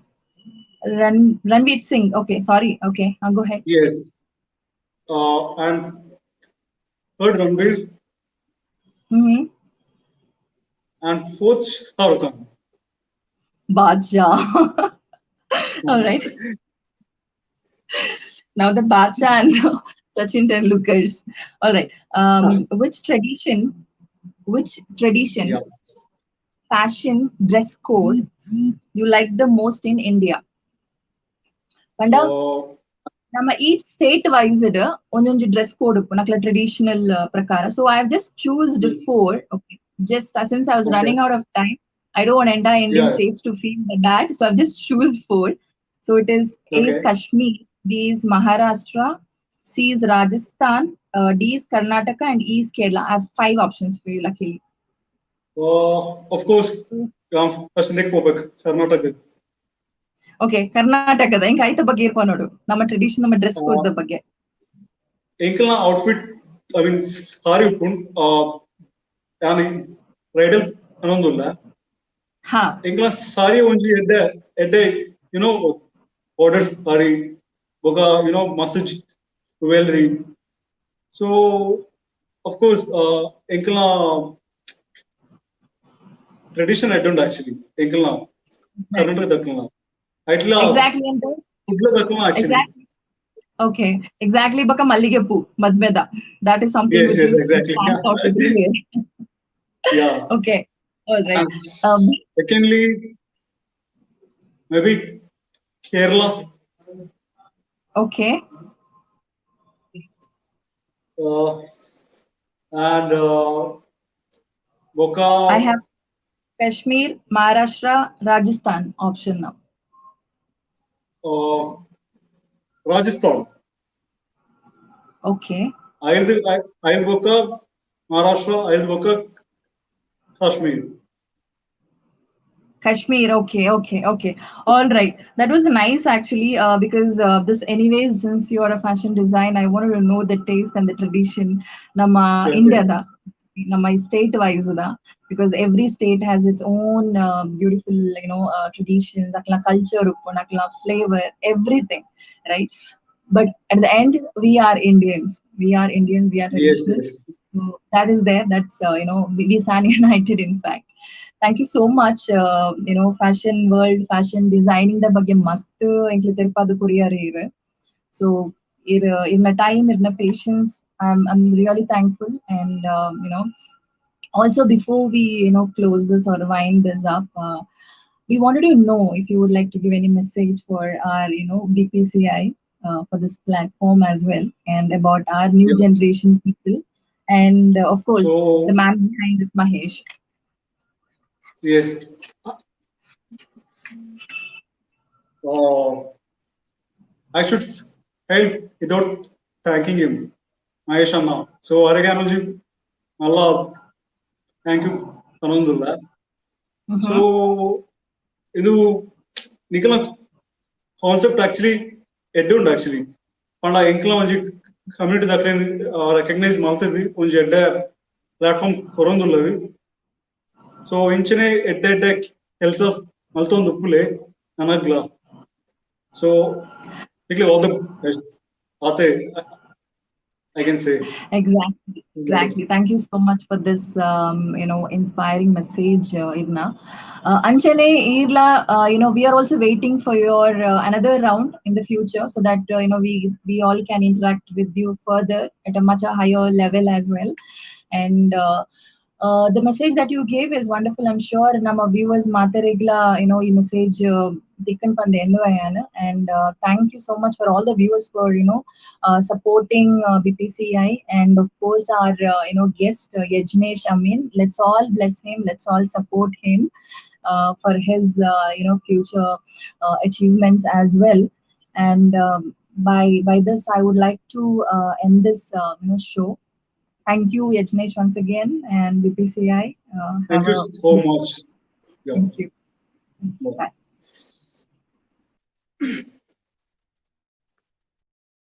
S1: Ranveer Singh. Okay, sorry. Okay, go ahead.
S2: Yes. And third, Ranveer.
S1: Mm-hmm.
S2: And fourth, Shah Rukh Khan.
S1: Badshah. All right. Now the Badshah and the Sachin Tendulkars. All right. Which tradition,
S2: Yeah.
S1: fashion, dress code you like the most in India? Panda,
S2: Uh,
S1: ನಮ್ಮ each state wise ಒಂದೊಂದು dress code nakla traditional prakara. So I have just choosed four. Okay. Just since I was
S2: okay.
S1: running out of time, I don't want entire Indian
S2: Yeah.
S1: states to feel bad. So I've just choose four. So it is A is
S2: Okay.
S1: Kashmir, B is Maharashtra, C is Rajasthan, D is Karnataka, and E is Kerala. I have five options for you, luckily.
S2: Of course, first Nick Popek, Karnataka.
S1: Okay, Karnataka. Then kaita ಬಗ್ಗೆ ಇರ್ಪ ನೋಡು ನಮ್ಮ tradition ನಮ್ಮ dress code
S2: Uh,
S1: ಬಗ್ಗೆ.
S2: Enkelna outfit, I mean, sari uppun, yani, bridal anondulla.
S1: ಹಾ.
S2: Enkelna sari onji edde, borders sari, boga, message jewelry. So, of course, Enkla tradition I don't actually. Enkla current
S1: Exactly.
S2: dakna. Aitla
S1: Exactly. And
S2: food dakna actually.
S1: exactly. Okay. Exactly. Baka malligepu madmeda. That is something
S2: Yes,
S1: which
S2: yes,
S1: is which
S2: exactly.
S1: stands out everywhere.
S2: Yeah.
S1: Okay. All right.
S2: And
S1: We,
S2: secondly, maybe Kerala.
S1: okay.
S2: Uh, and Boka,
S1: I have Kashmir, Maharashtra, Rajasthan option now.
S2: uh, Rajasthan.
S1: Okay.
S2: I'll Boka, Maharashtra, I'll Boka, Kashmir.
S1: Kashmir, okay, okay, okay. All right. That was nice actually, because this, anyways, since you are a fashion design, I wanted to know the taste and the tradition. Nama
S2: Yes,
S1: India
S2: yes.
S1: da, nama state wise da, because every state has its own beautiful, traditions, akla culture, akla flavor, everything, right? But at the end, we are Indians. We are Indians. We are
S2: Yes,
S1: traditional.
S2: yes.
S1: So that is there. That's we stand united. In fact, thank you so much. Fashion world, fashion designing the ಬಗ್ಗೆ ಮಸ್ತ್ ಎಂಕ್ಲೆ ತಿರ್ಪಾದು courier ಇರು. So in a time, in a patience, I'm really thankful. And also, before we close this or wind this up, we wanted to know if you would like to give any message for our BPCI, for this platform as well, and about our new
S2: Yeah.
S1: generation people, and of course the
S2: So,
S1: man behind this, Mahesh.
S2: yes. Uh, I should help without thanking him. Mahesh Anna. So, Araganji, Allah, thank you, Anandullah. So,
S1: Mm-hmm.
S2: ಇದು ನಿಖಲ concept actually ಎಡ್ಡೆ ಉಂಡು actually ಪಂಡ ಎಂಕ್ಲ ಒಂಜಿ community ದಾಖಲೆ recognise ಮಲ್ತದಿ ಒಂಜಿ ಎಡ್ಡೆ platform ಕೊರೊಂದುಲ್ಲವಿ so ಇಂಚನೆ ಎಡ್ಡೆ ಎಡ್ಡೆ ಕೆಲಸ ಮಲ್ತೊಂದು ಉಪ್ಪುಲೆ ನನಗ್ಲ ಸೊ ನಿಕ್ಲೆ ಆಲ್ ದ ಬೆಸ್ಟ್ ಆತೆ I can say
S1: Exactly, exactly. Thank you so much for this, inspiring message, Irna. Anchale, Irla, we are also waiting for your another round in the future, so that we all can interact with you further at a much higher level as well. And the message that you gave is wonderful. I'm sure ನಮ್ಮ viewers ಮಾತಾರಿಗ್ಲ ಈ message taken from the end. And thank you so much for all the viewers for supporting BPCI, and of course our guest, Yajnesh Amin. Let's all bless him. Let's all support him for his future achievements as well. And by this, I would like to end this show. Thank you, Yajnesh, once again, and BPCI.
S2: Thank
S1: Have
S2: you
S1: a
S2: so
S1: good
S2: much
S1: Thank you. Thank you. Bye.